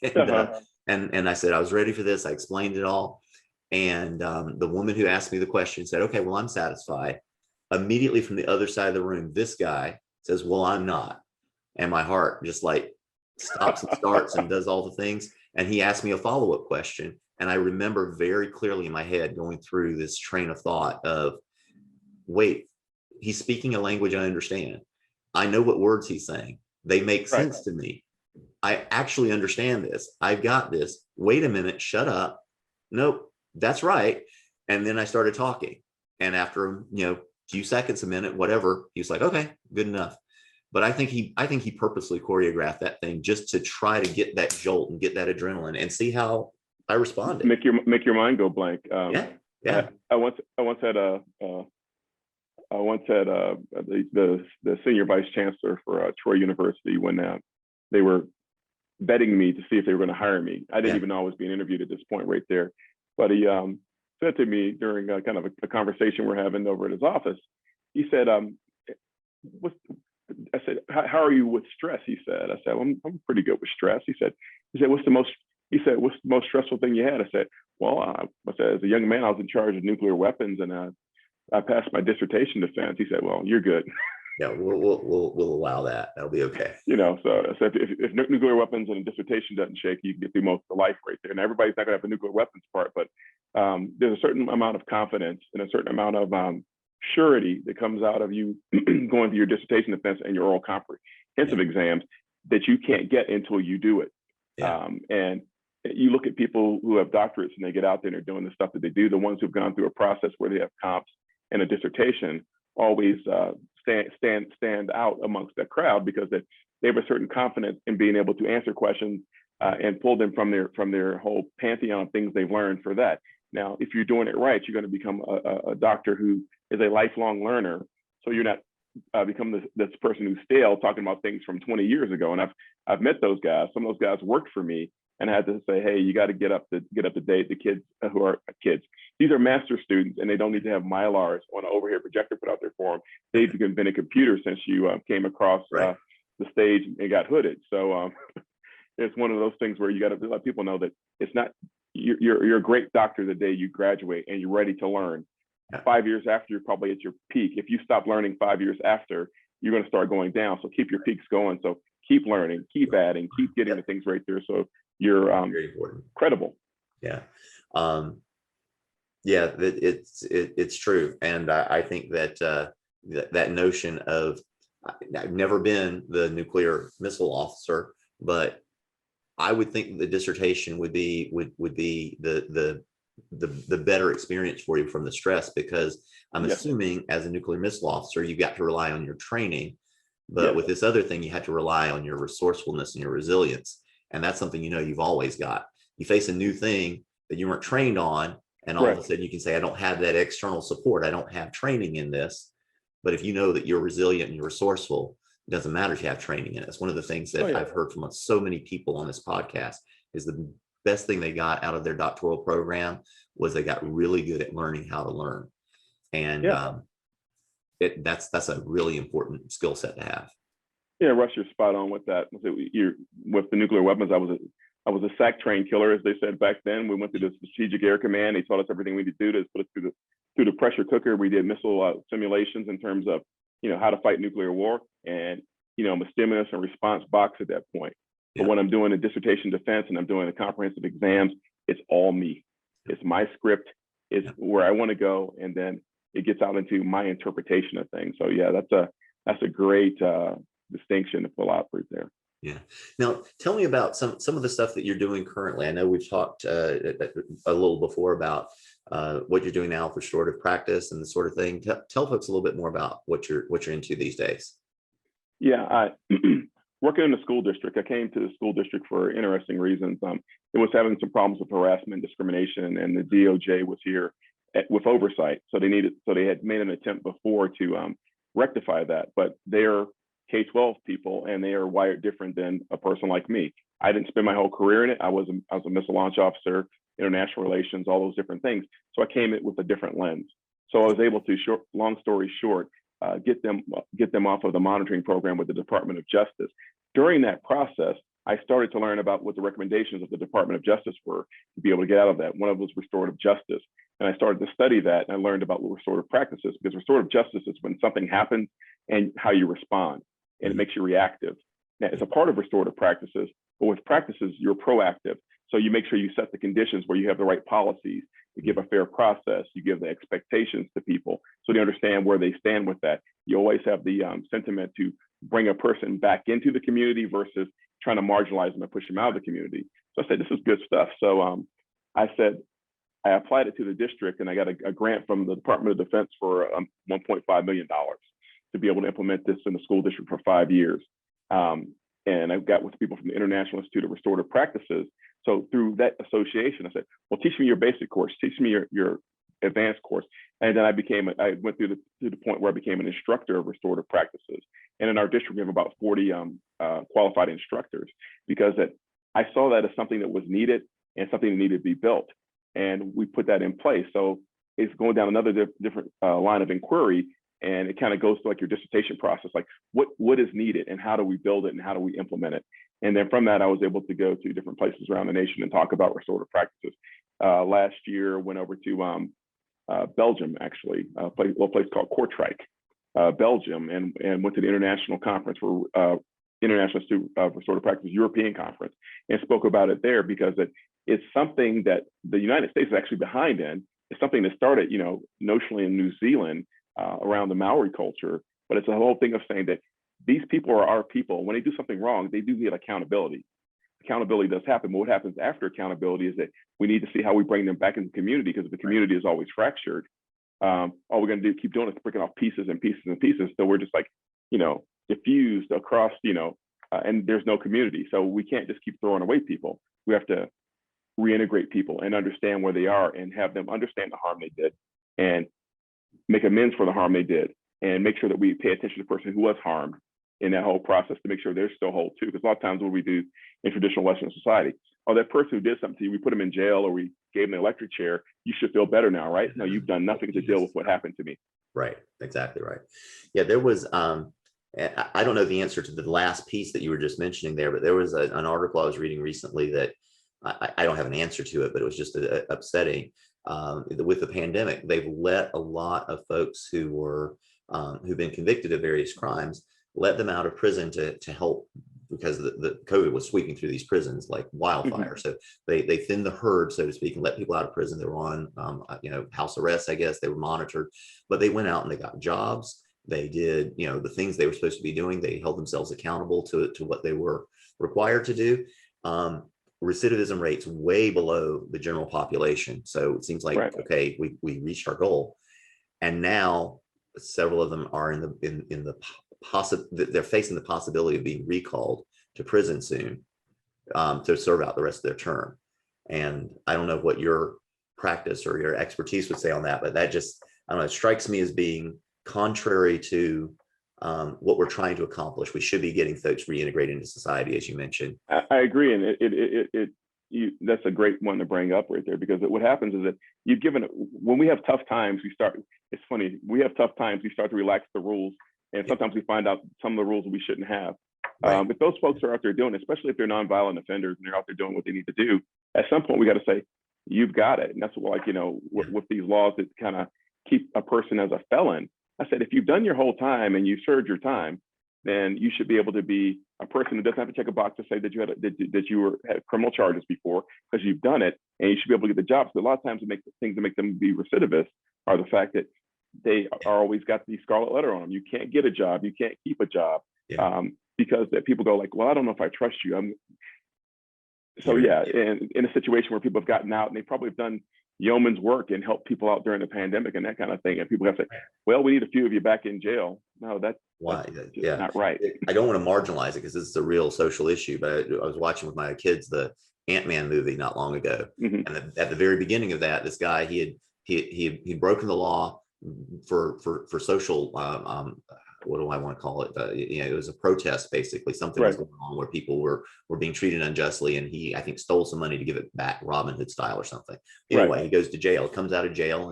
And I said I was ready for this. I explained it all, and the woman who asked me the question said, "Okay, well, I'm satisfied." Immediately from the other side of the room, this guy says, "Well, I'm not," and my heart just like stops and starts and does all the things. And he asked me a follow-up question, and I remember very clearly in my head going through this train of thought of, wait, he's speaking a language I understand. I know what words he's saying. They make sense to me. I actually understand this. I've got this. Wait a minute, shut up. Nope, that's right. And then I started talking. And after, few seconds, a minute, whatever, he was like, okay, good enough. But I think he purposely choreographed that thing just to try to get that jolt and get that adrenaline and see how I responded. Make your mind go blank. Yeah. I once had the senior vice chancellor for Troy University when they were vetting me to see if they were going to hire me. I didn't even know I was being interviewed at this point right there. But he said to me during kind of a conversation we're having over at his office, he said, I said, how are you with stress? He said, I said, well, I'm pretty good with stress. He said, what's the most stressful thing you had? I said, well, I said, as a young man, I was in charge of nuclear weapons, and I passed my dissertation defense. He said, well, you're good. Yeah, we'll allow that. That'll be okay. So if nuclear weapons and a dissertation doesn't shake, you can get through most of the life right there. And everybody's not going to have a nuclear weapons part, but there's a certain amount of confidence and a certain amount of surety that comes out of you going through your dissertation defense and your oral comprehensive exams that you can't get until you do it. And you look at people who have doctorates and they get out there and they're doing the stuff that they do. The ones who've gone through a process where they have comps and a dissertation always stand out amongst that crowd because they have a certain confidence in being able to answer questions and pull them from their whole pantheon of things they've learned for that. Now, if you're doing it right, you're going to become a doctor who is a lifelong learner. So you're not become this person who's stale talking about things from 20 years ago. And I've met those guys. Some of those guys worked for me, and I had to say, hey, you got to get up to date. The kids who are kids, these are master students, and they don't need to have Mylars on an overhead projector put out there for them. They've been a computer since you came across the stage and got hooded. So it's one of those things where you got to let people know that it's not. You're a great doctor the day you graduate and you're ready to learn. 5 years after, you're probably at your peak. If you stop learning 5 years after, you're going to start going down. So keep your peaks going. So keep learning, keep adding, keep getting the things right there. So you're very important. Credible. Yeah. It's true. And I think that that notion of, I've never been the nuclear missile officer, but I would think the dissertation would be the better experience for you from the stress, because I'm assuming as a nuclear missile officer, you got to rely on your training, but with this other thing, you had to rely on your resourcefulness and your resilience. And that's something, you've always got. You face a new thing that you weren't trained on, and all of a sudden you can say, I don't have that external support. I don't have training in this. But if you know that you're resilient and you're resourceful, it doesn't matter if you have training in it. It's one of the things that I've heard from so many people on this podcast is the best thing they got out of their doctoral program was they got really good at learning how to learn. And that's a really important skill set to have. Yeah, Russ, you're spot on with that. With the nuclear weapons, I was a SAC trained killer, as they said back then. We went through the Strategic Air Command. They taught us everything we needed to do to put us through the pressure cooker. We did missile simulations in terms of how to fight nuclear war, and I'm a stimulus and response box at that point. But when I'm doing a dissertation defense and I'm doing the comprehensive exams, it's all me. It's my script. It's where I want to go, and then it gets out into my interpretation of things. So that's a great distinction to pull out right there. Yeah. Now, tell me about some of the stuff that you're doing currently. I know we've talked a little before about what you're doing now for restorative practice and the sort of thing. Tell folks a little bit more about what you're into these days. Yeah, working in the school district, I came to the school district for interesting reasons. It was having some problems with harassment, discrimination, and the DOJ was here with oversight. So they had made an attempt before to rectify that, but they're K-12 people and they are wired different than a person like me. I didn't spend my whole career in it. I was a missile launch officer, international relations, all those different things. So I came in with a different lens. So I was able to, long story short, get them off of the monitoring program with the Department of Justice. During that process, I started to learn about what the recommendations of the Department of Justice were to be able to get out of that. One of them was restorative justice. And I started to study that and I learned about restorative practices, because restorative justice is when something happens and how you respond, and it makes you reactive. Now, it's a part of restorative practices, but with practices, you're proactive. So you make sure you set the conditions where you have the right policies, you give a fair process, you give the expectations to people so they understand where they stand with that. You always have the sentiment to bring a person back into the community versus trying to marginalize them and push them out of the community. So I said, this is good stuff. So I I applied it to the district and I got a grant from the Department of Defense for $1.5 million to be able to implement this in the school district for 5 years. And I got with people from the International Institute of Restorative Practices. So through that association, I said, well, teach me your basic course, teach me your advanced course. And then I went through to the point where I became an instructor of restorative practices. And in our district, we have about 40 qualified instructors, because I saw that as something that was needed and something that needed to be built. And we put that in place. So it's going down another different line of inquiry. And it kind of goes to like your dissertation process, like what is needed and how do we build it and how do we implement it? And then from that, I was able to go to different places around the nation and talk about restorative practices. Last year, went over to Belgium, actually, a place called Kortrijk, Belgium, and went to the international conference for International Institute of Restorative Practices European Conference, and spoke about it there, because it's something that the United States is actually behind in. It's something that started, notionally in New Zealand, around the Maori culture, but it's a whole thing of saying that these people are our people. When they do something wrong, they do get accountability. Accountability does happen, but what happens after accountability is that we need to see how we bring them back into the community, because the community is always fractured. All we're going to keep doing is breaking off pieces and pieces and pieces. So we're just like, diffused across, and there's no community. So we can't just keep throwing away people. We have to reintegrate people and understand where they are and have them understand the harm they did and make amends for the harm they did, and make sure that we pay attention to the person who was harmed in that whole process to make sure they're still whole too. Because a lot of times what we do in traditional Western society, that person who did something to you, we put them in jail or we gave them an electric chair, you should feel better now, right? No, you've done nothing to deal with what happened to me. Right, exactly right. Yeah, there was, I don't know the answer to the last piece that you were just mentioning there, but there was an article I was reading recently that I don't have an answer to it, but it was just upsetting. With the pandemic, they've let a lot of folks who were who've been convicted of various crimes, let them out of prison to help, because the COVID was sweeping through these prisons like wildfire. So they thinned the herd, so to speak, and let people out of prison. They were on house arrest, I guess. They were monitored, but they went out and they got jobs. They did the things they were supposed to be doing. They held themselves accountable to what they were required to do. Recidivism rates way below the general population. So it seems like, right, okay, we reached our goal. And now several of them are they're facing the possibility of being recalled to prison soon to serve out the rest of their term. And I don't know what your practice or your expertise would say on that, but that just, I don't know, it strikes me as being contrary to what we're trying to accomplish. We should be getting folks reintegrated into society, as you mentioned. I agree, and that's a great one to bring up right there, because what happens is that when we have tough times, it's funny, we have tough times, we start to relax the rules, and sometimes we find out some of the rules we shouldn't have. Right. If those folks are out there doing it, especially if they're nonviolent offenders and they're out there doing what they need to do, at some point we got to say, you've got it. And that's what, with these laws that kind of keep a person as a felon, I said, if you've done your whole time and you served your time, then you should be able to be a person who doesn't have to check a box to say that you had criminal charges before, because you've done it, and you should be able to get the jobs. So a lot of times things that make them be recidivists are the fact that they are always got the scarlet letter on them. You can't get a job, you can't keep a job, because that people go like, well, I don't know if I trust you. And in a situation where people have gotten out and they probably have done yeoman's work and help people out during the pandemic and that kind of thing. And people have to say, well, we need a few of you back in jail. No, that's not right. I don't want to marginalize it because this is a real social issue, but I was watching with my kids the Ant-Man movie not long ago. And at the very beginning of that, this guy, he'd broken the law for social, what do I want to call it? It was a protest, basically. Something was going on where people were being treated unjustly, and he, I think, stole some money to give it back, Robin Hood style or something. Anyway, he goes to jail, comes out of jail,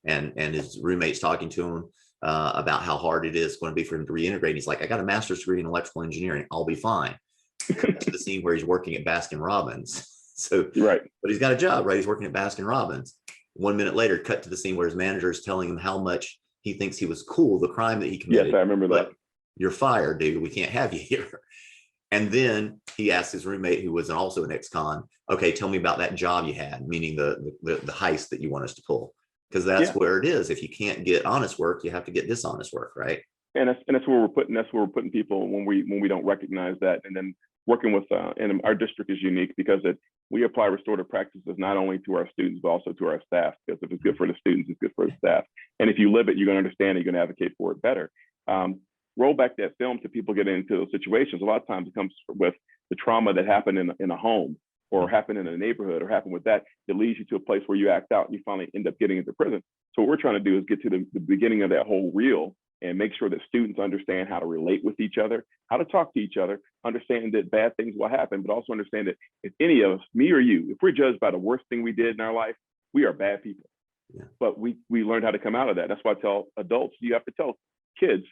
and his roommate's talking to him about how hard it is going to be for him to reintegrate. He's like, I got a master's degree in electrical engineering. I'll be fine. To the scene where he's working at Baskin Robbins. So, but he's got a job, right? He's working at Baskin Robbins. 1 minute later, cut to the scene where his manager is telling him how much he thinks he was cool, the crime that he committed. Yes, I remember that. You're fired, dude. We can't have you here. And then he asked his roommate, who was also an ex-con, okay, tell me about that job you had, meaning the heist that you want us to pull. Because that's where it is. If you can't get honest work, you have to get dishonest work, right? And that's where we're putting people when we don't recognize that. And then working with and our district is unique because we apply restorative practices not only to our students but also to our staff, because if it's good for the students, it's good for the staff. And if you live it, you're going to understand it, you're going to advocate for it better. Roll back that film to people getting into those situations. A lot of times it comes with the trauma that happened in a home or happened in a neighborhood or happened with that leads you to a place where you act out and you finally end up getting into prison. So what we're trying to do is get to the beginning of that whole reel and make sure that students understand how to relate with each other, how to talk to each other, understand that bad things will happen, but also understand that if any of us, me or you, if we're judged by the worst thing we did in our life, we are bad people. But we learned how to come out of that. That's why I tell adults, you have to tell kids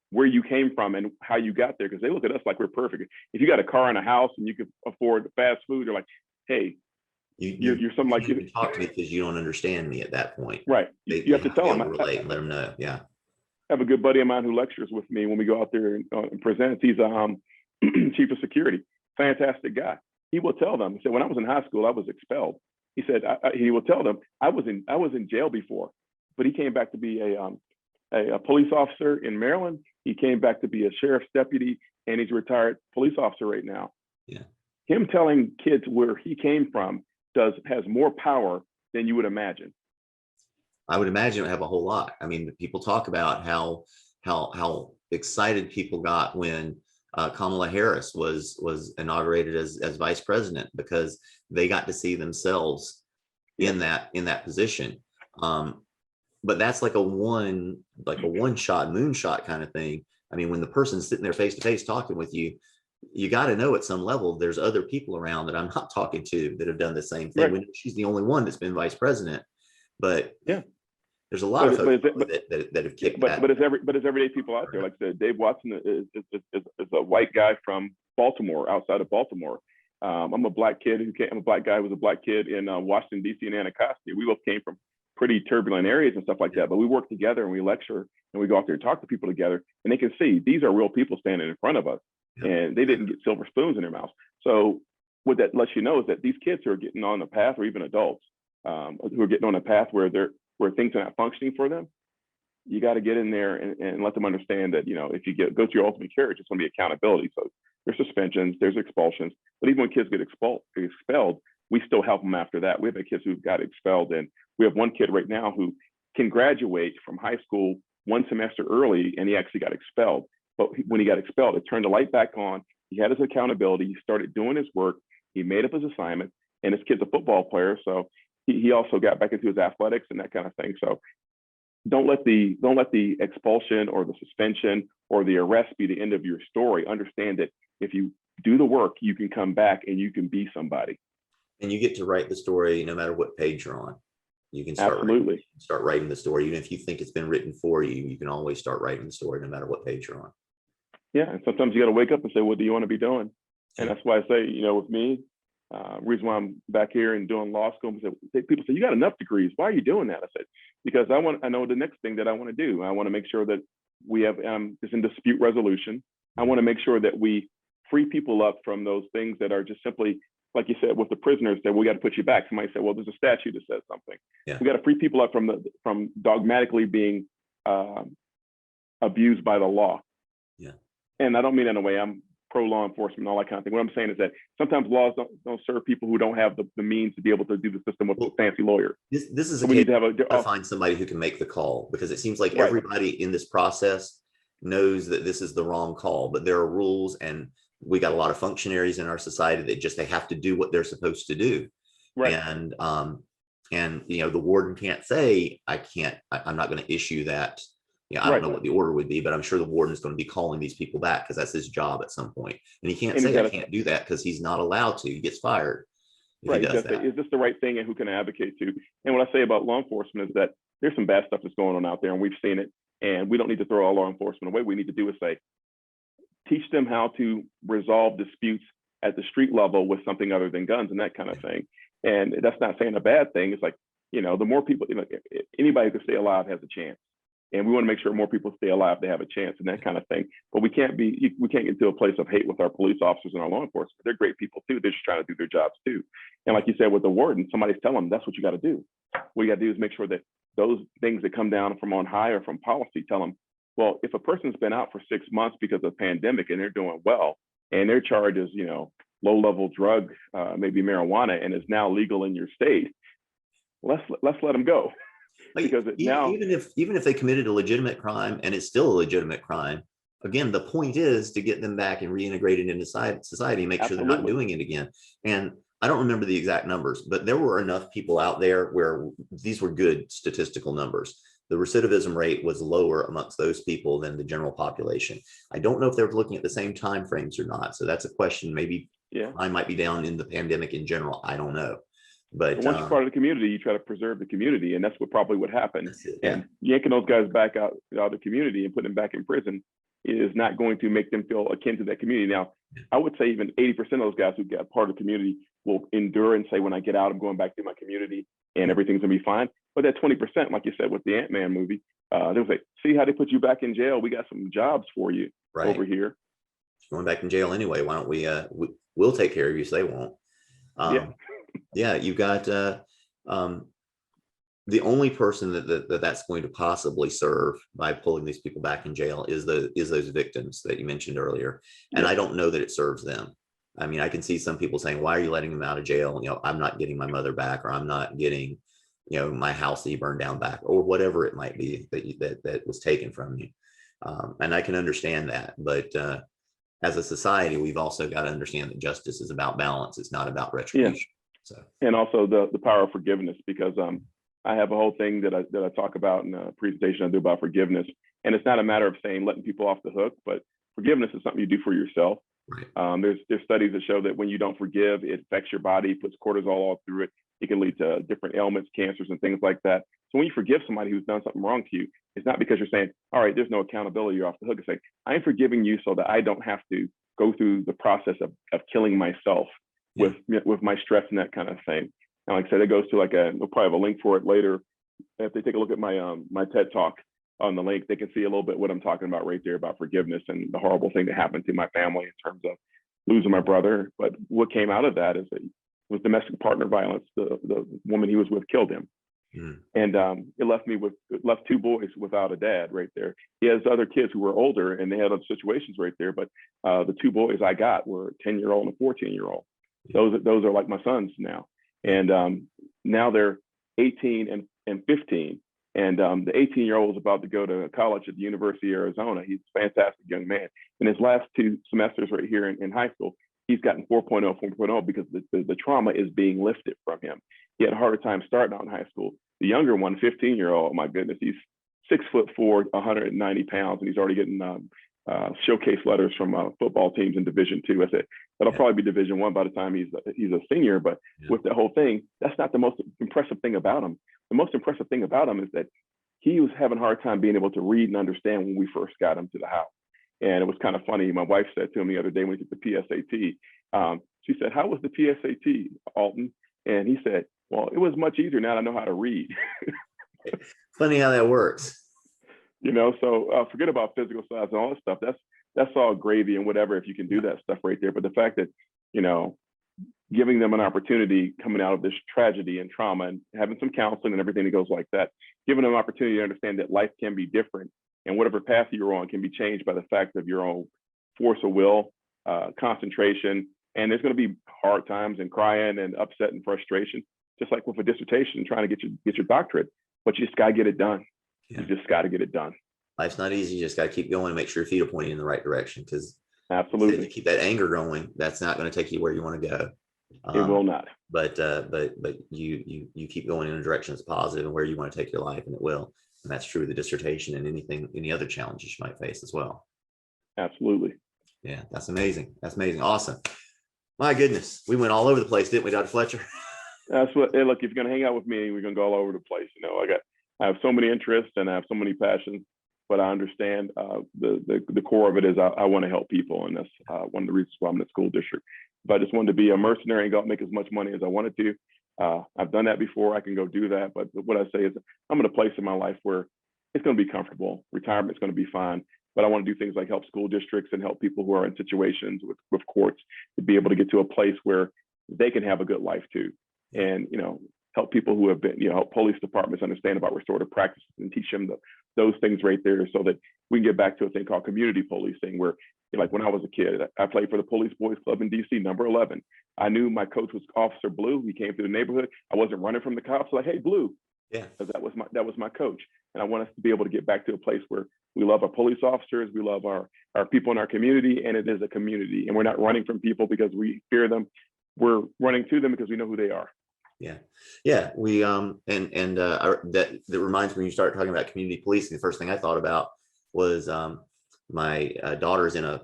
where you came from and how you got there, because they look at us like we're perfect. If you got a car and a house and you can afford fast food, they're like, hey, you're something like you talk to me because you don't understand me at that point. Right. You have to tell them. Relate, let them know. Yeah. I have a good buddy of mine who lectures with me when we go out there and presents. He's chief of security, fantastic guy. He will tell them. He said, when I was in high school, I was expelled. He said he will tell them I was in jail before, but he came back to be a police officer in Maryland. He came back to be a sheriff's deputy, and he's a retired police officer right now. Yeah. Him telling kids where he came from has more power than you would imagine. I would imagine it would have a whole lot. I mean, people talk about how excited people got when Kamala Harris was inaugurated as vice president, because they got to see themselves in that position. But that's like a one shot moonshot kind of thing. I mean, when the person's sitting there face to face talking with you, you got to know at some level there's other people around that I'm not talking to that have done the same thing. Right. She's the only one that's been vice president, but there's a lot of folks that have kicked that. But it's everyday people out there. Like I said, Dave Watson is a white guy from Baltimore, outside of Baltimore. I'm a black kid I'm a black guy who was a black kid in Washington, D.C. and Anacostia. We both came from pretty turbulent areas and stuff like that, but we work together and we lecture and we go out there and talk to people together, and they can see these are real people standing in front of us, and they didn't get silver spoons in their mouths. So what that lets you know is that these kids who are getting on the path, or even adults who are getting on a path where things are not functioning for them, you got to get in there and let them understand that, if you go through your ultimate carriage, it's going to be accountability. So there's suspensions, there's expulsions, but even when kids get expelled, we still help them after that. We have kids who got expelled, and we have one kid right now who can graduate from high school one semester early, and he actually got expelled. But when he got expelled, it turned the light back on. He had his accountability. He started doing his work. He made up his assignment, and this kid's a football player, so he also got back into his athletics and that kind of thing. So don't let the expulsion or the suspension or the arrest be the end of your story. Understand that if you do the work, you can come back and you can be somebody. And you get to write the story no matter what page you're on. You can start writing the story. Even if you think it's been written for you, you can always start writing the story no matter what page you're on. Yeah, and sometimes you got to wake up and say, what do you want to be doing? And that's why I say, with me, reason why I'm back here and doing law school, people say, you got enough degrees. Why are you doing that? I said, because I know the next thing that I want to do. I want to make sure that we have this in dispute resolution. I want to make sure that we free people up from those things that are just simply, like you said, with the prisoners, that we got to put you back. Somebody said, well, there's a statute that says something. Yeah. We got to free people up from dogmatically being abused by the law. Yeah. And I don't mean in a way I'm pro law enforcement, all that kind of thing. What I'm saying is that sometimes laws don't serve people who don't have the means to be able to do the system with a fancy lawyer. This is so a we case need to have to find somebody who can make the call, because it seems like right. everybody in this process knows that this is the wrong call, but there are rules, and we got a lot of functionaries in our society that they have to do what they're supposed to do. Right. And the warden can't say, I'm not going to issue that. I don't know what the order would be, but I'm sure the warden is going to be calling these people back because that's his job at some point. And he can't say, I can't do that, because he's not allowed to. He gets fired. Right. Is this the right thing, and who can I advocate to? And what I say about law enforcement is that there's some bad stuff that's going on out there, and we've seen it. And we don't need to throw all law enforcement away. What we need to do is teach them how to resolve disputes at the street level with something other than guns and that kind of thing. And that's not saying a bad thing. It's the more people, anybody who can stay alive has a chance. And we want to make sure more people stay alive, they have a chance and that kind of thing. But we can't get to a place of hate with our police officers and our law enforcement. They're great people too. They're just trying to do their jobs too. And like you said, with the warden, somebody's telling them that's what you got to do. What you got to do is make sure that those things that come down from on high or from policy tell them, well, if a person's been out for 6 months because of the pandemic and they're doing well, and their charge is, low-level drug, maybe marijuana, and is now legal in your state, let's let them go. Because even if they committed a legitimate crime and it's still a legitimate crime, again, the point is to get them back and reintegrated into society and make sure they're not doing it again. And I don't remember the exact numbers, but there were enough people out there where these were good statistical numbers. The recidivism rate was lower amongst those people than the general population. I don't know if they're looking at the same time frames or not. So that's a question. Maybe I might be down in the pandemic in general. I don't know. But once you're part of the community, you try to preserve the community, and that's probably what happened. Yeah. And yanking those guys back out of the community and putting them back in prison is not going to make them feel akin to that community. Now, I would say even 80% of those guys who get part of the community will endure and say, when I get out, I'm going back to my community and everything's gonna be fine. But that 20%, like you said with the Ant-Man movie, they was like, see how they put you back in jail? We got some jobs for you over here. Going back in jail anyway. Why don't we'll take care of you, so they won't. You've got the only person that's going to possibly serve by pulling these people back in jail is those victims that you mentioned earlier. And I don't know that it serves them. I mean, I can see some people saying, why are you letting them out of jail? I'm not getting my mother back, or I'm not getting, my house that you burned down back, or whatever it might be that was taken from you. And I can understand that. But as a society, we've also got to understand that justice is about balance. It's not about retribution. So. And also the power of forgiveness, because I have a whole thing that I talk about in a presentation I do about forgiveness. And it's not a matter of saying letting people off the hook, but forgiveness is something you do for yourself. Right. There's studies that show that when you don't forgive, it affects your body, puts cortisol all through it. It can lead to different ailments, cancers, and things like that. So when you forgive somebody who's done something wrong to you, it's not because you're saying, all right, there's no accountability, you're off the hook. It's like, I'm forgiving you so that I don't have to go through the process of killing myself with my stress and that kind of thing. And like I said, it goes to we'll probably have a link for it later. If they take a look at my my TED Talk on the link, they can see a little bit what I'm talking about right there about forgiveness and the horrible thing that happened to my family in terms of losing my brother. But what came out of that is that it was domestic partner violence. The woman he was with killed him. And it left two boys without a dad right there. He has other kids who were older and they had other situations right there. But the two boys I got were a 10-year-old and a 14-year-old. Those are like my sons now. And now they're 18 and 15. And the 18-year-old is about to go to college at the University of Arizona. He's a fantastic young man. In his last 2 semesters right here in high school, he's gotten 4.0 because the trauma is being lifted from him. He had a harder time starting out in high school. The younger one, 15-year-old, my goodness, he's 6'4", 190 pounds, and he's already getting showcase letters from football teams in Division II. I said that'll probably be Division I by the time he's a senior. But with the whole thing, that's not the most impressive thing about him. The most impressive thing about him is that he was having a hard time being able to read and understand when we first got him to the house. And it was kind of funny. My wife said to him the other day when he took the PSAT, she said, "How was the PSAT, Alton?" And he said, "Well, it was much easier now that I know how to read." Funny how that works. So forget about physical size and all this stuff. That's all gravy and whatever if you can do that stuff right there. But the fact that, giving them an opportunity coming out of this tragedy and trauma and having some counseling and everything that goes like that, giving them an opportunity to understand that life can be different and whatever path you're on can be changed by the fact of your own force of will concentration, and there's going to be hard times and crying and upset and frustration, just like with a dissertation, trying to get your doctorate. But you just got to get it done. Yeah. You just got to get it done. Life's not easy. You just got to keep going and make sure your feet are pointing in the right direction, because absolutely, if you keep that anger going, that's not going to take you where you want to go. It will not. But you keep going in a direction that's positive and where you want to take your life, and it will. And that's true of the dissertation and any other challenges you might face as well. Absolutely. Yeah, that's amazing. That's amazing. Awesome. My goodness, we went all over the place, didn't we, Dr. Fletcher? That's what. Hey, look, if you're gonna hang out with me, we're gonna go all over the place. You know, I have so many interests and I have so many passions, but I understand the core of it is I want to help people, and that's one of the reasons why I'm in the school district. If I just wanted to be a mercenary and go out and make as much money as I wanted to, I've done that before. I can go do that. But what I say is I'm in a place in my life where it's going to be comfortable. Retirement's going to be fine. But I want to do things like help school districts and help people who are in situations with courts to be able to get to a place where they can have a good life too. And, you know, help people who have been, you know, help police departments understand about restorative practices and teach them those things right there, so that we can get back to a thing called community policing, where, you know, like when I was a kid, I played for the Police Boys Club in DC, number 11. I knew my coach was Officer Blue. He came through the neighborhood. I wasn't running from the cops. Like, hey, Blue. Yeah. Because that was my coach. And I want us to be able to get back to a place where we love our police officers, we love our people in our community, and it is a community. And we're not running from people because we fear them. We're running to them because we know who they are. Yeah. We that reminds me, when you start talking about community policing, the first thing I thought about was my daughter's in a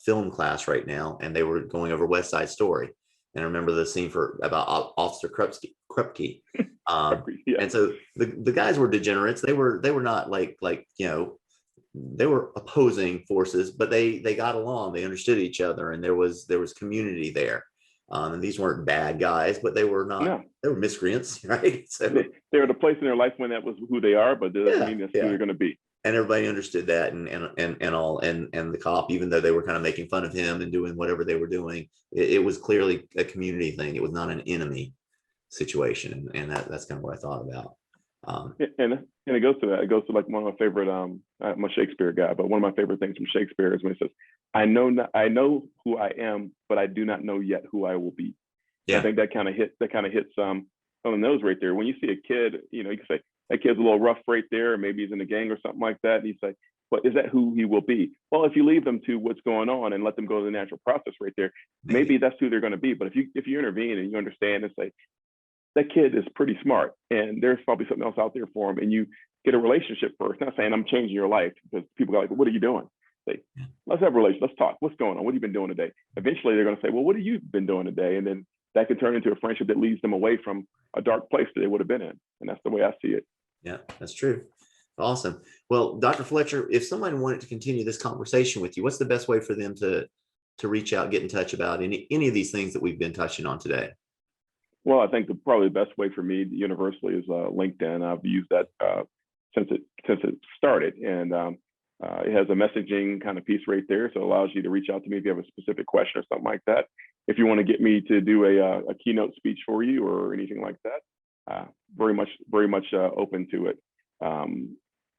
film class right now, and they were going over West Side Story. And I remember the scene about Officer Krupke. Yeah. And so the guys were degenerates. They were not like, you know, they were opposing forces, but they got along. They understood each other, and there was community there. And these weren't bad guys, but they were not. No. They were miscreants, right? So they were at a place in their life when that was who they are, but it doesn't mean that's who they're going to be. And everybody understood that, and the cop, even though they were kind of making fun of him and doing whatever they were doing, it was clearly a community thing. It was not an enemy situation, and that's kind of what I thought about. And it goes to that. It goes to like one of my favorite. I'm a Shakespeare guy, but one of my favorite things from Shakespeare is when he says, I know who I am, but I do not know yet who I will be." Yeah. I think that kind of hits on the nose right there. When you see a kid, you know, you can say that kid's a little rough right there, or maybe he's in a gang or something like that. And you say, but is that who he will be? Well, if you leave them to what's going on and let them go to the natural process right there, maybe that's who they're going to be. But if you intervene and you understand and say, that kid is pretty smart, and there's probably something else out there for him, and you get a relationship first. Not saying I'm changing your life, because people go like, what are you doing? Say, let's have a relationship. Let's talk. What's going on? What have you been doing today? Eventually, they're going to say, well, what have you been doing today? And then that can turn into a friendship that leads them away from a dark place that they would have been in. And that's the way I see it. Yeah, that's true. Awesome. Well, Dr. Fletcher, if someone wanted to continue this conversation with you, what's the best way for them to reach out, get in touch about any of these things that we've been touching on today? Well, I think probably the best way for me universally is LinkedIn. I've used that since it started, and it has a messaging kind of piece right there, so it allows you to reach out to me if you have a specific question or something like that. If you want to get me to do a keynote speech for you or anything like that, very much open to it.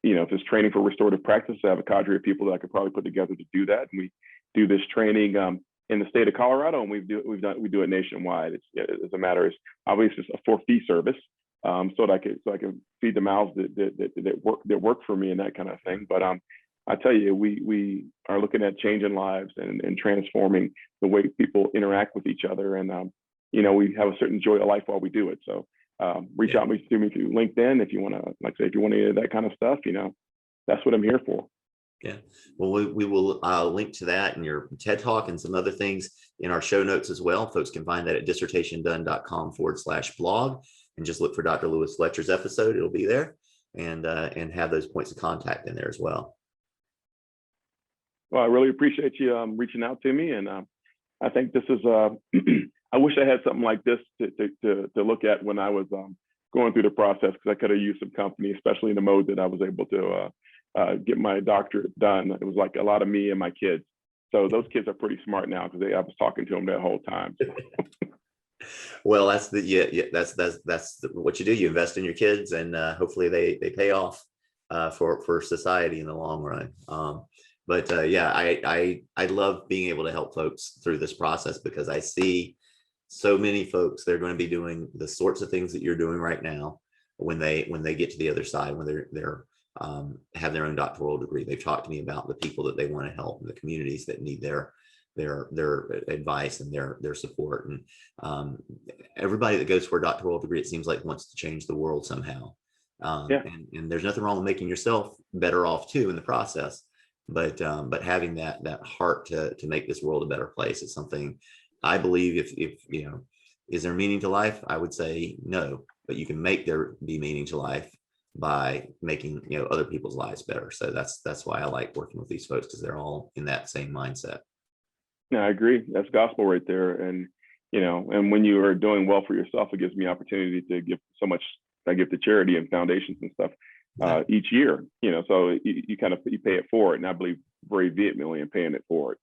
You know, if there's training for restorative practice, I have a cadre of people that I could probably put together to do that, and we do this training in the state of Colorado, and we do it nationwide. It's a matter of, obviously it's a for fee service, so that I can feed the mouths that work for me and that kind of thing. But I tell you, we are looking at changing lives and transforming the way people interact with each other, and you know, we have a certain joy of life while we do it. So reach out to me through LinkedIn if you want to, like I say, if you want any of that kind of stuff. You know, that's what I'm here for. Yeah, well, we will link to that and your TED Talk and some other things in our show notes as well. Folks can find that at dissertationdone.com/blog, and just look for Dr. Lewis Fletcher's episode. It'll be there, and have those points of contact in there as well. Well, I really appreciate you reaching out to me, and I think this is. I wish I had something like this to look at when I was going through the process, because I could have used some company, especially in the mode that I was able to get my doctorate done. It was like a lot of me and my kids. So those kids are pretty smart now, because I was talking to them that whole time. Well, that's what you do. You invest in your kids, and hopefully they pay off for society in the long run. But yeah, I love being able to help folks through this process, because I see so many folks, they're going to be doing the sorts of things that you're doing right now when they get to the other side, when they're have their own doctoral degree. They've talked to me about the people that they want to help, and the communities that need their advice and their support. And everybody that goes for a doctoral degree, it seems like, wants to change the world somehow. And there's nothing wrong with making yourself better off too in the process. But having that heart to make this world a better place is something I believe. If is there meaning to life? I would say no, but you can make there be meaning to life by making other people's lives better. So that's why I like working with these folks, because they're all in that same mindset. No, I agree. That's gospel right there. And and when you are doing well for yourself, it gives me opportunity to give so much. I give to charity and foundations and stuff each year. So you pay it forward, and I believe very vehemently in paying it forward.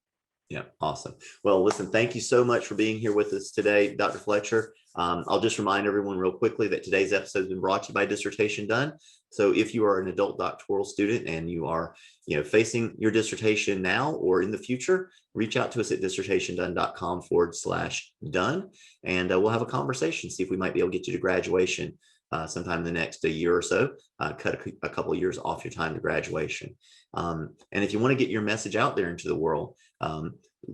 Yeah, awesome. Well, listen, thank you so much for being here with us today, Dr. Fletcher. I'll just remind everyone real quickly that today's episode has been brought to you by Dissertation Done. So if you are an adult doctoral student and you are facing your dissertation now or in the future, reach out to us at dissertationdone.com/done, and we'll have a conversation, see if we might be able to get you to graduation sometime in the next year or so, cut a couple of years off your time to graduation. And if you want to get your message out there into the world,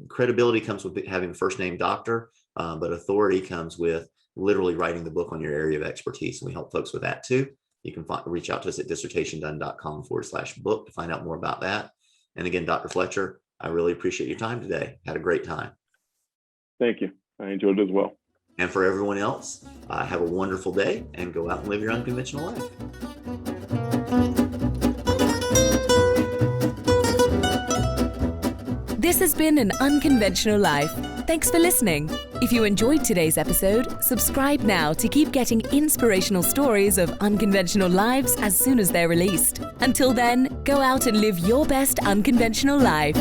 credibility comes with having a first name doctor, but authority comes with literally writing the book on your area of expertise. And we help folks with that too. You can reach out to us at dissertationdone.com/book to find out more about that. And again, Dr. Fletcher, I really appreciate your time today. Had a great time. Thank you. I enjoyed it as well. And for everyone else, have a wonderful day and go out and live your unconventional life. This has been An Unconventional Life. Thanks for listening. If you enjoyed today's episode, subscribe now to keep getting inspirational stories of unconventional lives as soon as they're released. Until then, go out and live your best unconventional life.